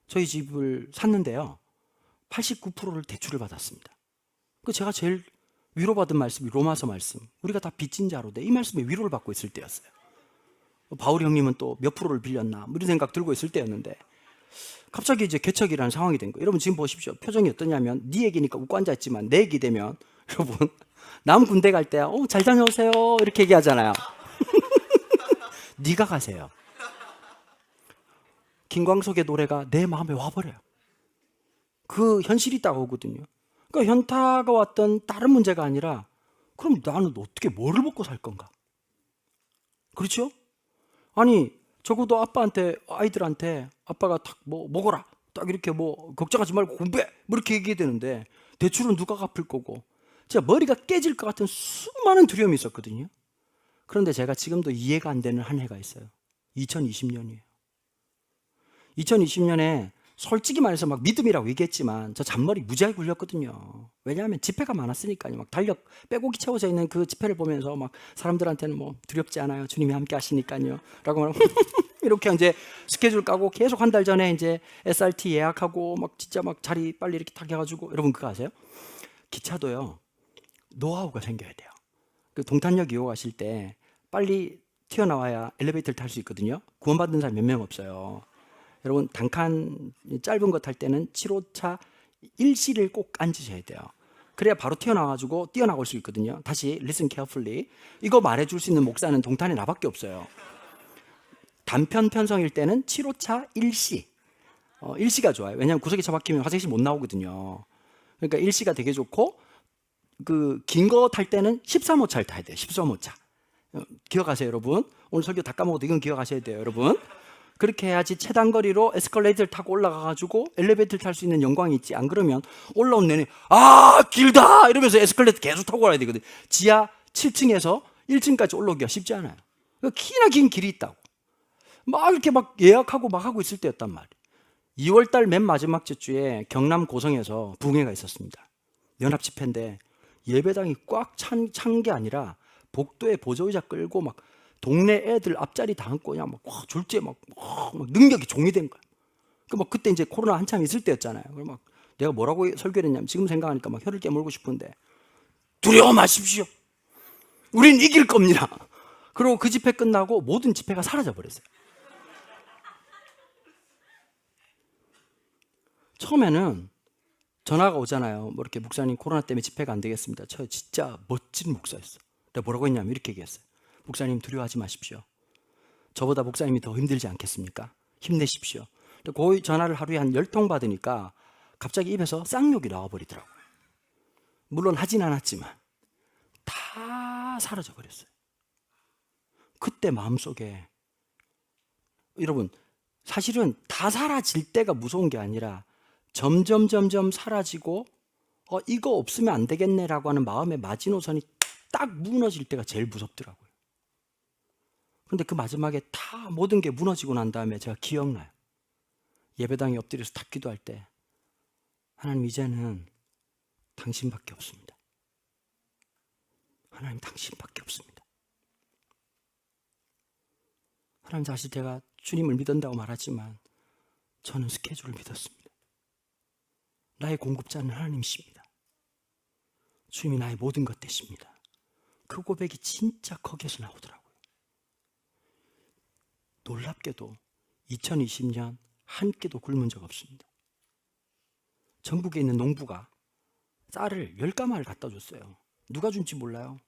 저희 집을 샀는데요, 89%를 대출을 받았습니다. 제가 제일 위로받은 말씀이 로마서 말씀, 우리가 다 빚진 자로 돼, 이 말씀에 위로를 받고 있을 때였어요. 바울 형님은 또 몇 프로를 빌렸나 이런 생각 들고 있을 때였는데 갑자기 이제 개척이라는 상황이 된 거예요. 여러분 지금 보십시오. 표정이 어떠냐면, 네 얘기니까 웃고 앉아있지만 내 얘기 되면 여러분 남 군대 갈 때 잘 다녀오세요 이렇게 얘기하잖아요. 네가 가세요. 김광석의 노래가 내 마음에 와버려요. 그 현실이 딱 오거든요. 그러니까 현타가 왔던 다른 문제가 아니라, 그럼 나는 어떻게 뭐를 먹고 살 건가? 그렇죠? 아니 적어도 아이들한테 아빠가 딱 뭐 먹어라, 딱 이렇게 뭐 걱정하지 말고 공부해 뭐 이렇게 얘기해야 되는데, 대출은 누가 갚을 거고, 진짜 머리가 깨질 것 같은 수많은 두려움이 있었거든요. 그런데 제가 지금도 이해가 안 되는 한 해가 있어요. 2020년이에요. 2020년에 솔직히 말해서 막 믿음이라고 얘기했지만 저 잔머리 무지하게 굴렸거든요. 왜냐하면 집회가 많았으니까요. 막 달력 빼곡히 채워져 있는 그 집회를 보면서 막 사람들한테는 뭐 두렵지 않아요, 주님이 함께 하시니까요 라고 막 이렇게 이제 스케줄 까고 계속 한 달 전에 이제 SRT 예약하고 막 진짜 막 자리 빨리 이렇게 딱 해가지고, 여러분 그거 아세요? 기차도요 노하우가 생겨야 돼요. 그 동탄역 이용하실 때 빨리 튀어나와야 엘리베이터를 탈 수 있거든요. 구원받는 사람 몇 명 없어요. 여러분 단칸 짧은 거 탈 때는 7호차 1C를 꼭 앉으셔야 돼요. 그래야 바로 튀어나와가지고 뛰어나올 수 있거든요. 다시 listen carefully. 이거 말해줄 수 있는 목사는 동탄에 나밖에 없어요. 단편 편성일 때는 7호차 1C. 1C가 좋아요. 왜냐하면 구석에 처박히면 화장실 못 나오거든요. 그러니까 1C가 되게 좋고, 그 긴 거 탈 때는 13호차를 타야 돼요. 13호차. 기억하세요, 여러분. 오늘 설교 다 까먹어도 이건 기억하셔야 돼요, 여러분. 그렇게 해야지 최단거리로 에스컬레이터를 타고 올라가가지고 엘리베이터를 탈 수 있는 영광이 있지. 안 그러면 올라온 내내 길다 이러면서 에스컬레이터 계속 타고 가야 되거든. 지하 7층에서 1층까지 올라오기가 쉽지 않아요. 키나 긴 길이 있다고. 막 이렇게 막 예약하고 막 하고 있을 때였단 말이에요. 2월달 맨 마지막 주에 경남 고성에서 부흥회가 있었습니다. 연합 집회인데 예배당이 꽉 찬 게 아니라 복도에 보조의자 끌고 막 동네 애들 앞자리 다 앉고 그냥 막 졸지에 막 능력이 종이 된 거야. 그때 이제 코로나 한참 있을 때였잖아요. 막 내가 뭐라고 설교를 했냐면 지금 생각하니까 막 혀를 깨물고 싶은데 두려워 마십시오. 우린 이길 겁니다. 그리고 그 집회 끝나고 모든 집회가 사라져 버렸어요. 처음에는 전화가 오잖아요. 뭐 이렇게 목사님 코로나 때문에 집회가 안 되겠습니다. 저 진짜 멋진 목사였어. 내가 뭐라고 했냐면 이렇게 얘기했어요. 목사님 두려워하지 마십시오. 저보다 목사님이 더 힘들지 않겠습니까? 힘내십시오. 그 전화를 하루에 한 10통 받으니까 갑자기 입에서 쌍욕이 나와버리더라고요. 물론 하진 않았지만 다 사라져 버렸어요. 그때 마음속에 여러분 사실은 다 사라질 때가 무서운 게 아니라 점점 사라지고 이거 없으면 안 되겠네라고 하는 마음의 마지노선이 딱 무너질 때가 제일 무섭더라고요. 그런데 그 마지막에 다 모든 게 무너지고 난 다음에 제가 기억나요. 예배당에 엎드려서 탁 기도할 때 하나님 이제는 당신밖에 없습니다. 하나님 당신밖에 없습니다. 하나님 사실 제가 주님을 믿는다고 말하지만 저는 스케줄을 믿었습니다. 나의 공급자는 하나님이십니다. 주님이 나의 모든 것 되십니다. 그 고백이 진짜 거기에서 나오더라고요. 놀랍게도 2020년 한 끼도 굶은 적 없습니다. 전국에 있는 농부가 쌀을 10가마를 갖다 줬어요. 누가 준지 몰라요.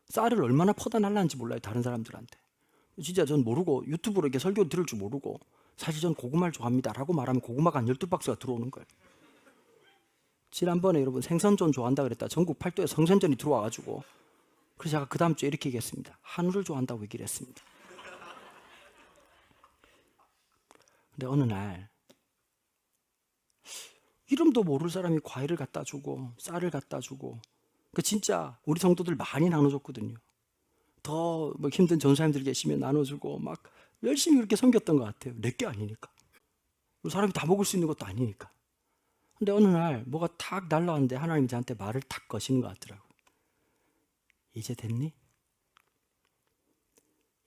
쌀을 얼마나 퍼다 날랐는지 몰라요. 다른 사람들한테. 진짜 전 모르고 유튜브로 이렇게 설교 들을 줄 모르고 사실 전 고구마를 좋아합니다 라고 말하면 고구마가 한 12박스가 들어오는 거예요. 지난번에 여러분 생선전 좋아한다 그랬다. 전국 팔도에 생선전이 들어와가지고 그래서 제가 그 다음 주에 이렇게 얘기했습니다. 한우를 좋아한다고 얘기를 했습니다. 근데 어느 날 이름도 모를 사람이 과일을 갖다 주고 쌀을 갖다 주고 진짜 우리 성도들 많이 나눠줬거든요. 더 뭐 힘든 전사님들 계시면 나눠주고 막 열심히 그렇게 섬겼던 것 같아요. 내게 아니니까. 사람이 다 먹을 수 있는 것도 아니니까. 근데 어느 날 뭐가 탁 날라왔는데 하나님이 저한테 말을 탁 거시는 것 같더라고요. 이제 됐니?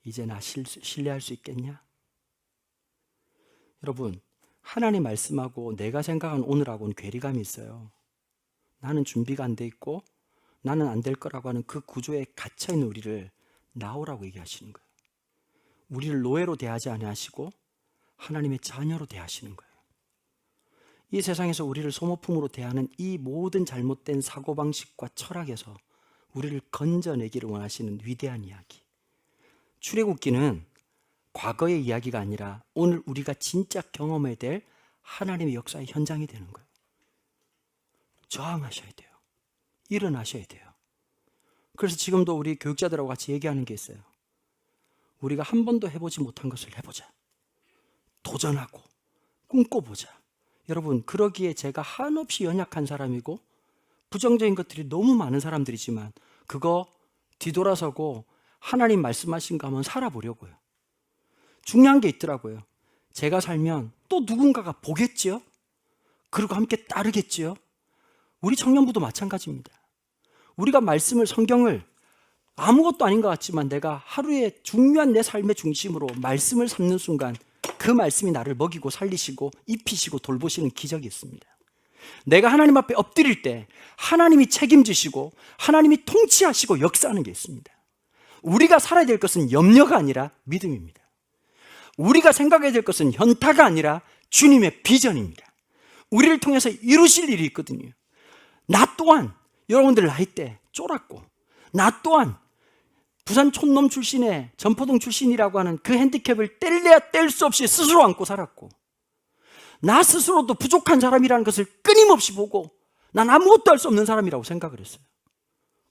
이제 나 신뢰할 수 있겠냐? 여러분 하나님 말씀하고 내가 생각한 오늘하고는 괴리감이 있어요. 나는 준비가 안 돼 있고 나는 안 될 거라고 하는 그 구조에 갇혀있는 우리를 나오라고 얘기하시는 거예요. 우리를 노예로 대하지 아니하시고 하나님의 자녀로 대하시는 거예요. 이 세상에서 우리를 소모품으로 대하는 이 모든 잘못된 사고방식과 철학에서 우리를 건져내기를 원하시는 위대한 이야기. 출애굽기는 과거의 이야기가 아니라 오늘 우리가 진짜 경험해야 될 하나님의 역사의 현장이 되는 거예요. 저항하셔야 돼요. 일어나셔야 돼요. 그래서 지금도 우리 교육자들하고 같이 얘기하는 게 있어요. 우리가 한 번도 해보지 못한 것을 해보자. 도전하고 꿈꿔보자. 여러분 그러기에 제가 한없이 연약한 사람이고 부정적인 것들이 너무 많은 사람들이지만 그거 뒤돌아서고 하나님 말씀하신 거 한번 살아보려고요. 중요한 게 있더라고요. 제가 살면 또 누군가가 보겠지요? 그리고 함께 따르겠지요? 우리 청년부도 마찬가지입니다. 우리가 말씀을 성경을 아무것도 아닌 것 같지만 내가 하루에 중요한 내 삶의 중심으로 말씀을 삼는 순간 그 말씀이 나를 먹이고 살리시고 입히시고 돌보시는 기적이 있습니다. 내가 하나님 앞에 엎드릴 때 하나님이 책임지시고 하나님이 통치하시고 역사하는 게 있습니다. 우리가 살아야 될 것은 염려가 아니라 믿음입니다. 우리가 생각해야 될 것은 현타가 아니라 주님의 비전입니다. 우리를 통해서 이루실 일이 있거든요. 나 또한 여러분들 나이 때 쫄았고 나 또한 부산 촌놈 출신의 전포동 출신이라고 하는 그 핸디캡을 뗄래야 뗄 수 없이 스스로 안고 살았고 나 스스로도 부족한 사람이라는 것을 끊임없이 보고 난 아무것도 할 수 없는 사람이라고 생각을 했어요.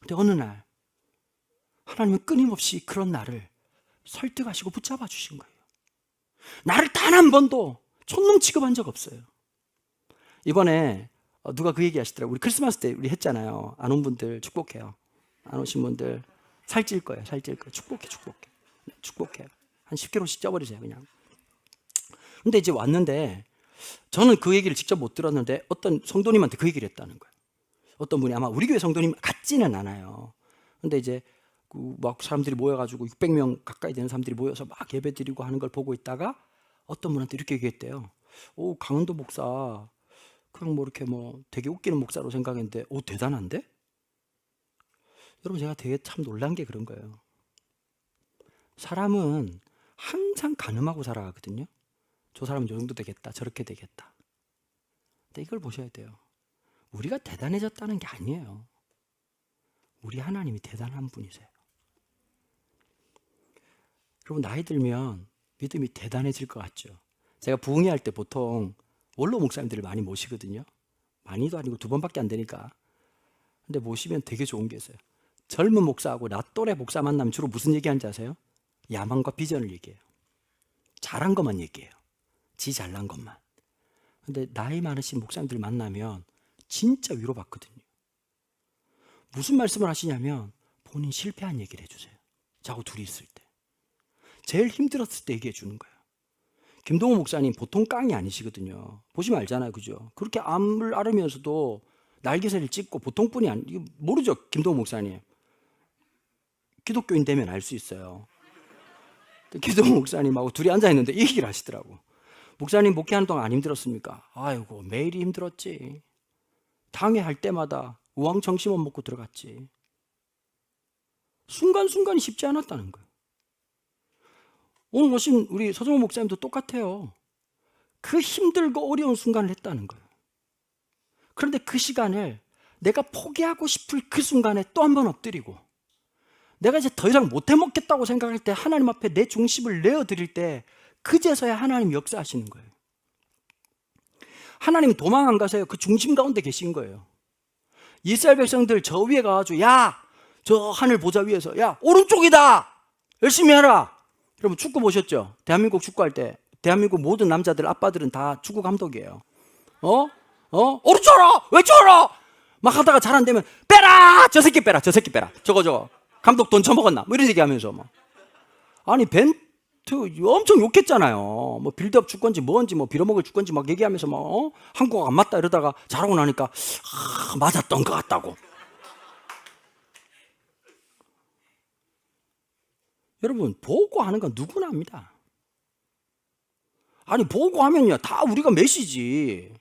그런데 어느 날 하나님은 끊임없이 그런 나를 설득하시고 붙잡아 주신 거예요. 나를 단 한 번도 촌놈 취급한 적 없어요. 이번에 누가 그 얘기 하시더라고요. 우리 크리스마스 때 우리 했잖아요. 안 온 분들 축복해요. 안 오신 분들 살찔 거예요. 살찔 거예요. 축복해. 한 10kg씩 쪄버리세요, 그냥. 근데 이제 왔는데 저는 그 얘기를 직접 못 들었는데 어떤 성도님한테 그 얘기를 했다는 거예요. 어떤 분이, 아마 우리 교회 성도님 같지는 않아요. 근데 이제 막 사람들이 모여가지고 600명 가까이 되는 사람들이 모여서 막 예배 드리고 하는 걸 보고 있다가 어떤 분한테 이렇게 얘기했대요. 오, 강은도 목사 그냥 뭐 이렇게 뭐 되게 웃기는 목사로 생각했는데 오, 대단한데? 여러분, 제가 되게 참 놀란 게 그런 거예요. 사람은 항상 가늠하고 살아가거든요. 저 사람은 저 정도 되겠다, 저렇게 되겠다. 근데 이걸 보셔야 돼요. 우리가 대단해졌다는 게 아니에요. 우리 하나님이 대단한 분이세요. 여러분, 나이 들면 믿음이 대단해질 것 같죠. 제가 부흥회 할 때 보통 원로 목사님들을 많이 모시거든요. 많이도 아니고 2번밖에 안 되니까. 근데 모시면 되게 좋은 게 있어요. 젊은 목사하고 나 또래 목사 만나면 주로 무슨 얘기하는지 아세요? 야망과 비전을 얘기해요. 잘한 것만 얘기해요. 지 잘난 것만. 근데 나이 많으신 목사님들 만나면 진짜 위로받거든요. 무슨 말씀을 하시냐면 본인 실패한 얘기를 해주세요. 자고 둘이 있을 때. 제일 힘들었을 때 얘기해 주는 거예요. 김동호 목사님 보통 깡이 아니시거든요. 보시면 알잖아요, 그죠? 그렇게 암을 앓으면서도 날개새를 찢고 보통 분이 이거 모르죠, 김동호 목사님. 기독교인 되면 알 수 있어요. 김동호 목사님하고 둘이 앉아있는데 이 얘기를 하시더라고. 목사님 목회하는 동안 안 힘들었습니까? 아이고, 매일이 힘들었지. 당회 할 때마다 우왕청심원 먹고 들어갔지. 순간순간이 쉽지 않았다는 거예요. 오늘 오신 우리 서정호 목사님도 똑같아요. 그 힘들고 어려운 순간을 했다는 거예요. 그런데 그 시간을 내가 포기하고 싶을 그 순간에 또 한 번 엎드리고, 내가 이제 더 이상 못 해먹겠다고 생각할 때 하나님 앞에 내 중심을 내어드릴 때 그제서야 하나님 역사하시는 거예요. 하나님 도망 안 가세요. 그 중심 가운데 계신 거예요. 이스라엘 백성들 저 위에 가가지고, 야, 저 하늘 보좌 위에서, 야, 오른쪽이다, 열심히 해라. 여러분, 축구 보셨죠? 대한민국 축구할 때 대한민국 모든 남자들, 아빠들은 다 축구 감독이에요. 오른쪽으로, 왼쪽으로 막 하다가 잘 안 되면 빼라, 저 새끼 빼라, 저거 감독 돈 처먹었나, 뭐 이런 얘기하면서 막. 아니, 벤투 엄청 욕했잖아요. 뭐 빌드업 축구인지 뭔지, 뭐 빌어먹을 축구인지 막 얘기하면서 막 한국어 안 맞다 이러다가 잘하고 나니까 맞았던 것 같다고. 여러분, 보고 하는 건 누구나 합니다. 아니, 보고 하면요 다 우리가 메시지.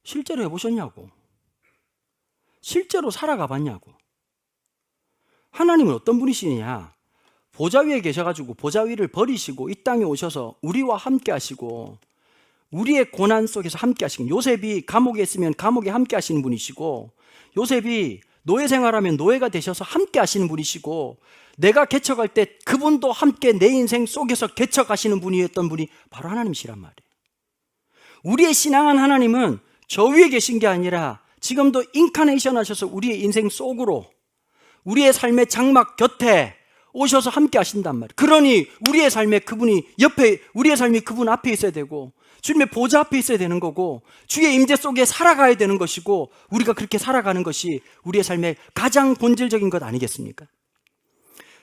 실제로 해보셨냐고. 실제로 살아가 봤냐고. 하나님은 어떤 분이시냐? 보좌 위에 계셔가지고 보좌 위를 버리시고 이 땅에 오셔서 우리와 함께 하시고, 우리의 고난 속에서 함께 하시고, 요셉이 감옥에 있으면 감옥에 함께 하시는 분이시고, 요셉이 노예 생활하면 노예가 되셔서 함께 하시는 분이시고, 내가 개척할 때 그분도 함께 내 인생 속에서 개척하시는 분이었던 분이 바로 하나님이시란 말이에요. 우리의 신앙한 하나님은 저 위에 계신 게 아니라 지금도 인카네이션 하셔서 우리의 인생 속으로, 우리의 삶의 장막 곁에 오셔서 함께 하신단 말이에요. 그러니 우리의 삶에 그분이 옆에, 우리의 삶이 그분 앞에 있어야 되고, 주님의 보좌 앞에 있어야 되는 거고, 주의 임재 속에 살아가야 되는 것이고, 우리가 그렇게 살아가는 것이 우리의 삶의 가장 본질적인 것 아니겠습니까?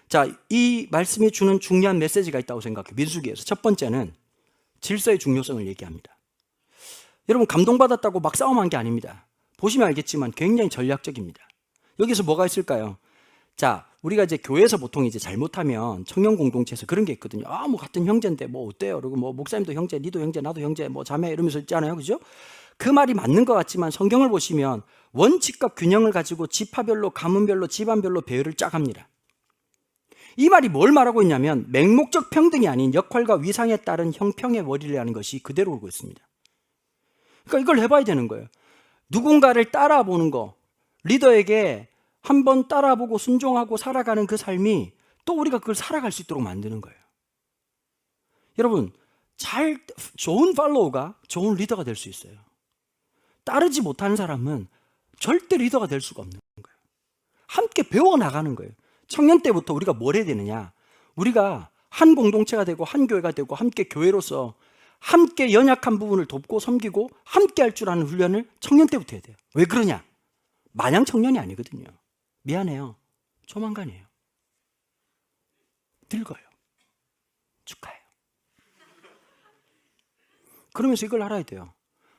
자, 이 말씀이 주는 중요한 메시지가 있다고 생각해요. 민수기에서 첫 번째는 질서의 중요성을 얘기합니다. 여러분, 감동받았다고 막 싸움한 게 아닙니다. 보시면 알겠지만 굉장히 전략적입니다. 여기서 뭐가 있을까요? 자, 우리가 이제 교회에서 보통 이제 잘못하면 청년 공동체에서 그런 게 있거든요. 아, 뭐 같은 형제인데 뭐 어때요? 그리고 뭐 목사님도 형제, 니도 형제, 나도 형제, 뭐 자매 이러면서 있잖아요, 그죠? 그 말이 맞는 것 같지만 성경을 보시면 원칙과 균형을 가지고 지파별로, 가문별로, 집안별로 배열을 쫙합니다. 이 말이 뭘 말하고 있냐면 맹목적 평등이 아닌 역할과 위상에 따른 형평의 원리라는 것이 그대로 오고 있습니다. 그러니까 이걸 해봐야 되는 거예요. 누군가를 따라보는 거, 리더에게 한번 따라보고 순종하고 살아가는 그 삶이 또 우리가 그걸 살아갈 수 있도록 만드는 거예요. 여러분, 좋은 팔로우가 좋은 리더가 될 수 있어요. 따르지 못하는 사람은 절대 리더가 될 수가 없는 거예요. 함께 배워나가는 거예요. 청년 때부터 우리가 뭘 해야 되느냐? 우리가 한 공동체가 되고 한 교회가 되고 함께 교회로서 함께 연약한 부분을 돕고 섬기고 함께 할 줄 아는 훈련을 청년 때부터 해야 돼요. 왜 그러냐? 마냥 청년이 아니거든요. 미안해요. 조만간이에요. 늙어요. 축하해요. 그러면서 이걸 알아야 돼요.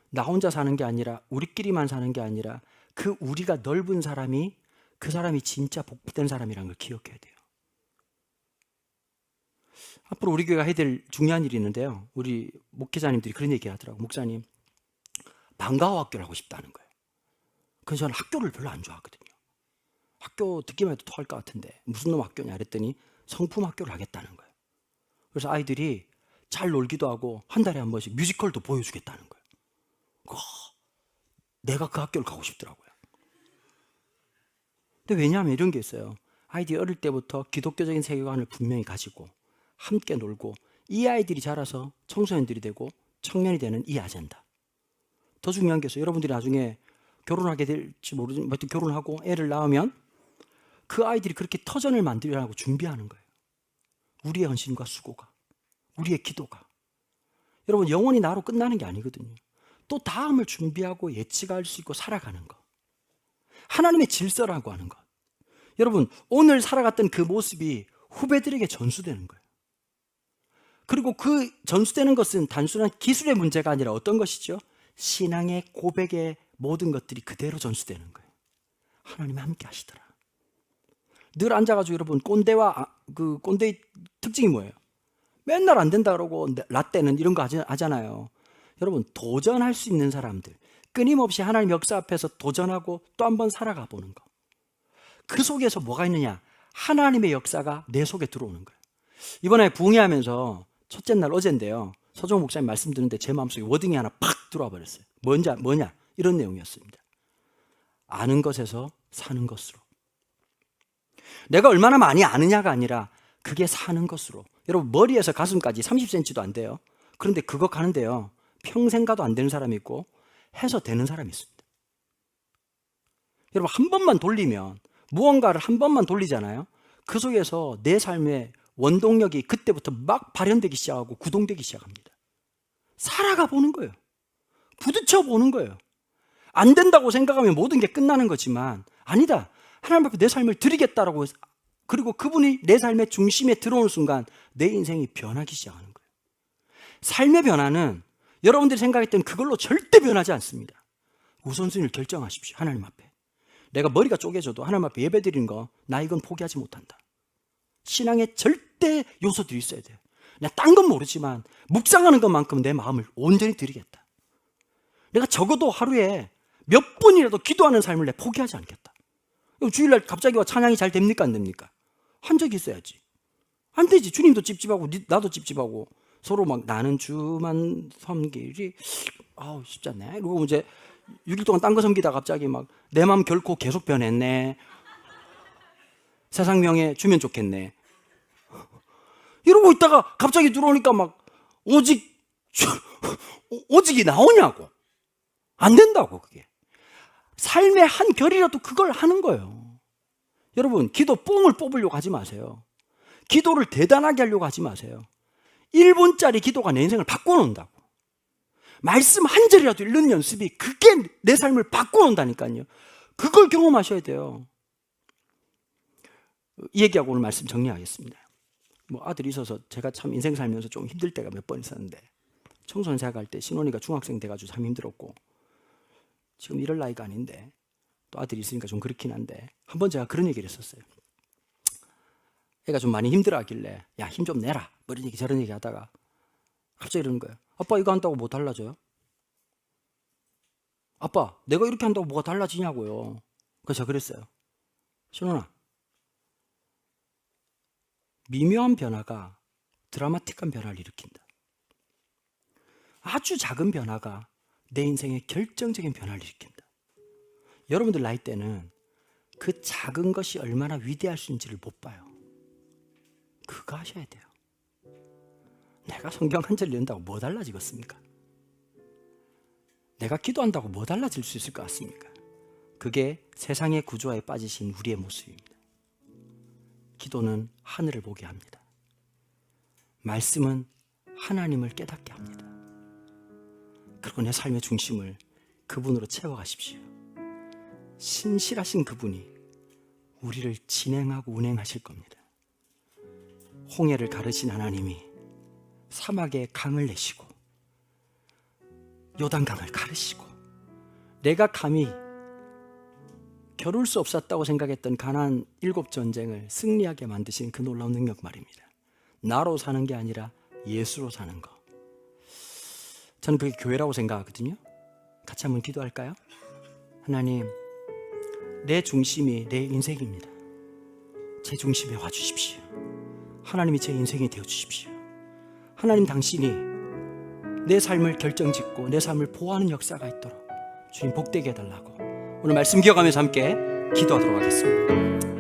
나 혼자 사는 게 아니라, 우리끼리만 사는 게 아니라, 그 우리가 넓은 사람이, 그 사람이 진짜 복된 사람이라는 걸 기억해야 돼요. 앞으로 우리 교회가 해야 될 중요한 일이 있는데요. 우리 목회자님들이 그런 얘기 하더라고요. 목사님, 방과후 학교를 하고 싶다는 거예요. 그래서 저는 학교를 별로 안 좋아하거든요. 학교 듣기만 해도 토할 것 같은데 무슨 놈 학교냐 그랬더니 성품 학교를 하겠다는 거예요. 그래서 아이들이 잘 놀기도 하고 한 달에 한 번씩 뮤지컬도 보여주겠다는 거예요. 내가 그 학교를 가고 싶더라고요. 근데 왜냐하면 이런 게 있어요. 아이들이 어릴 때부터 기독교적인 세계관을 분명히 가지고 함께 놀고, 이 아이들이 자라서 청소년들이 되고 청년이 되는 이 아젠다. 더 중요한 게 있어요. 여러분들이 나중에 결혼하게 될지 모르지만 결혼하고 애를 낳으면 그 아이들이 그렇게 터전을 만들려고 준비하는 거예요. 우리의 헌신과 수고가, 우리의 기도가. 여러분, 영원히 나로 끝나는 게 아니거든요. 또 다음을 준비하고 예측할 수 있고 살아가는 것. 하나님의 질서라고 하는 것. 여러분, 오늘 살아갔던 그 모습이 후배들에게 전수되는 거예요. 그리고 그 전수되는 것은 단순한 기술의 문제가 아니라 어떤 것이죠? 신앙의 고백의 모든 것들이 그대로 전수되는 거예요. 하나님이 함께 하시더라. 늘 앉아가지고 여러분, 그 꼰대의 특징이 뭐예요? 맨날 안 된다 그러고 라떼는 이런 거 하잖아요. 여러분, 도전할 수 있는 사람들, 끊임없이 하나님 역사 앞에서 도전하고 또 한 번 살아가 보는 거. 그 속에서 뭐가 있느냐? 하나님의 역사가 내 속에 들어오는 거예요. 이번에 부흥회하면서 첫째 날 어젠데요, 서종 목사님 말씀 듣는데 제 마음속에 워딩이 하나 팍 들어와 버렸어요. 뭐냐? 이런 내용이었습니다. 아는 것에서 사는 것으로. 내가 얼마나 많이 아느냐가 아니라 그게 사는 것으로. 여러분, 머리에서 가슴까지 30cm도 안 돼요. 그런데 그거 가는데요, 평생 가도 안 되는 사람이 있고 해서 되는 사람이 있습니다. 여러분, 한 번만 돌리면, 무언가를 한 번만 돌리잖아요. 그 속에서 내 삶의 원동력이 그때부터 막 발현되기 시작하고 구동되기 시작합니다. 살아가 보는 거예요. 부딪혀 보는 거예요. 안 된다고 생각하면 모든 게 끝나는 거지만, 아니다, 하나님 앞에 내 삶을 드리겠다라고, 그리고 그분이 내 삶의 중심에 들어오는 순간 내 인생이 변하기 시작하는 거예요. 삶의 변화는 여러분들이 생각했던 그걸로 절대 변하지 않습니다. 우선순위를 결정하십시오. 하나님 앞에. 내가 머리가 쪼개져도 하나님 앞에 예배 드리는 거, 나 이건 포기하지 못한다. 신앙의 절대 요소들이 있어야 돼요. 내가 딴 건 모르지만 묵상하는 것만큼 내 마음을 온전히 드리겠다. 내가 적어도 하루에 몇 분이라도 기도하는 삶을 내 포기하지 않겠다. 주일날 갑자기 와 찬양이 잘 됩니까? 안 됩니까? 한 적이 있어야지. 안 되지. 주님도 찝찝하고 나도 찝찝하고 서로 막 나는 주만 섬기리 쉽지 않네. 그리고 이제 6일 동안 딴 거 섬기다 갑자기 막 내 마음 결코 계속 변했네. 세상 명예 주면 좋겠네. 이러고 있다가 갑자기 들어오니까 막 오직이 나오냐고. 안 된다고. 그게 삶의 한 결이라도 그걸 하는 거예요. 여러분, 기도 뽕을 뽑으려고 하지 마세요. 기도를 대단하게 하려고 하지 마세요. 1분짜리 기도가 내 인생을 바꿔놓는다고. 말씀 한 절이라도 읽는 연습이 그게 내 삶을 바꿔놓는다니까요. 그걸 경험하셔야 돼요. 이 얘기하고 오늘 말씀 정리하겠습니다. 아들이 있어서 제가 참 인생 살면서 좀 힘들 때가 몇 번 있었는데, 청소년 생활할 때 신혼이가 중학생 돼가지고 참 힘들었고, 지금 이럴 나이가 아닌데 또 아들이 있으니까 좀 그렇긴 한데, 한번 제가 그런 얘기를 했었어요. 애가 좀 많이 힘들어하길래 야, 힘 좀 내라 뭐 이런 얘기 저런 얘기 하다가 갑자기 이러는 거예요. 아빠, 이거 한다고 뭐 달라져요? 아빠, 내가 이렇게 한다고 뭐가 달라지냐고요. 그래서 제가 그랬어요. 신혼아, 미묘한 변화가 드라마틱한 변화를 일으킨다. 아주 작은 변화가 내 인생의 결정적인 변화를 일으킨다. 여러분들 나이 때는 그 작은 것이 얼마나 위대할 수 있는지를 못 봐요. 그거 하셔야 돼요. 내가 성경 한 절 읽는다고 뭐 달라지겠습니까? 내가 기도한다고 뭐 달라질 수 있을 것 같습니까? 그게 세상의 구조화에 빠지신 우리의 모습입니다. 기도는 하늘을 보게 합니다. 말씀은 하나님을 깨닫게 합니다. 그리고 내 삶의 중심을 그분으로 채워가십시오. 신실하신 그분이 우리를 진행하고 운행하실 겁니다. 홍해를 가르신 하나님이 사막에 강을 내시고 요단강을 가르시고 내가 감히 겨룰 수 없었다고 생각했던 가나안 7전쟁을 승리하게 만드신 그 놀라운 능력 말입니다. 나로 사는 게 아니라 예수로 사는 거. 저는 그게 교회라고 생각하거든요. 같이 한번 기도할까요? 하나님, 내 중심이 내 인생입니다. 제 중심에 와주십시오. 하나님이 제 인생이 되어주십시오. 하나님, 당신이 내 삶을 결정짓고 내 삶을 보호하는 역사가 있도록 주님 복되게 해달라고 오늘 말씀 기억하면서 함께 기도하도록 하겠습니다.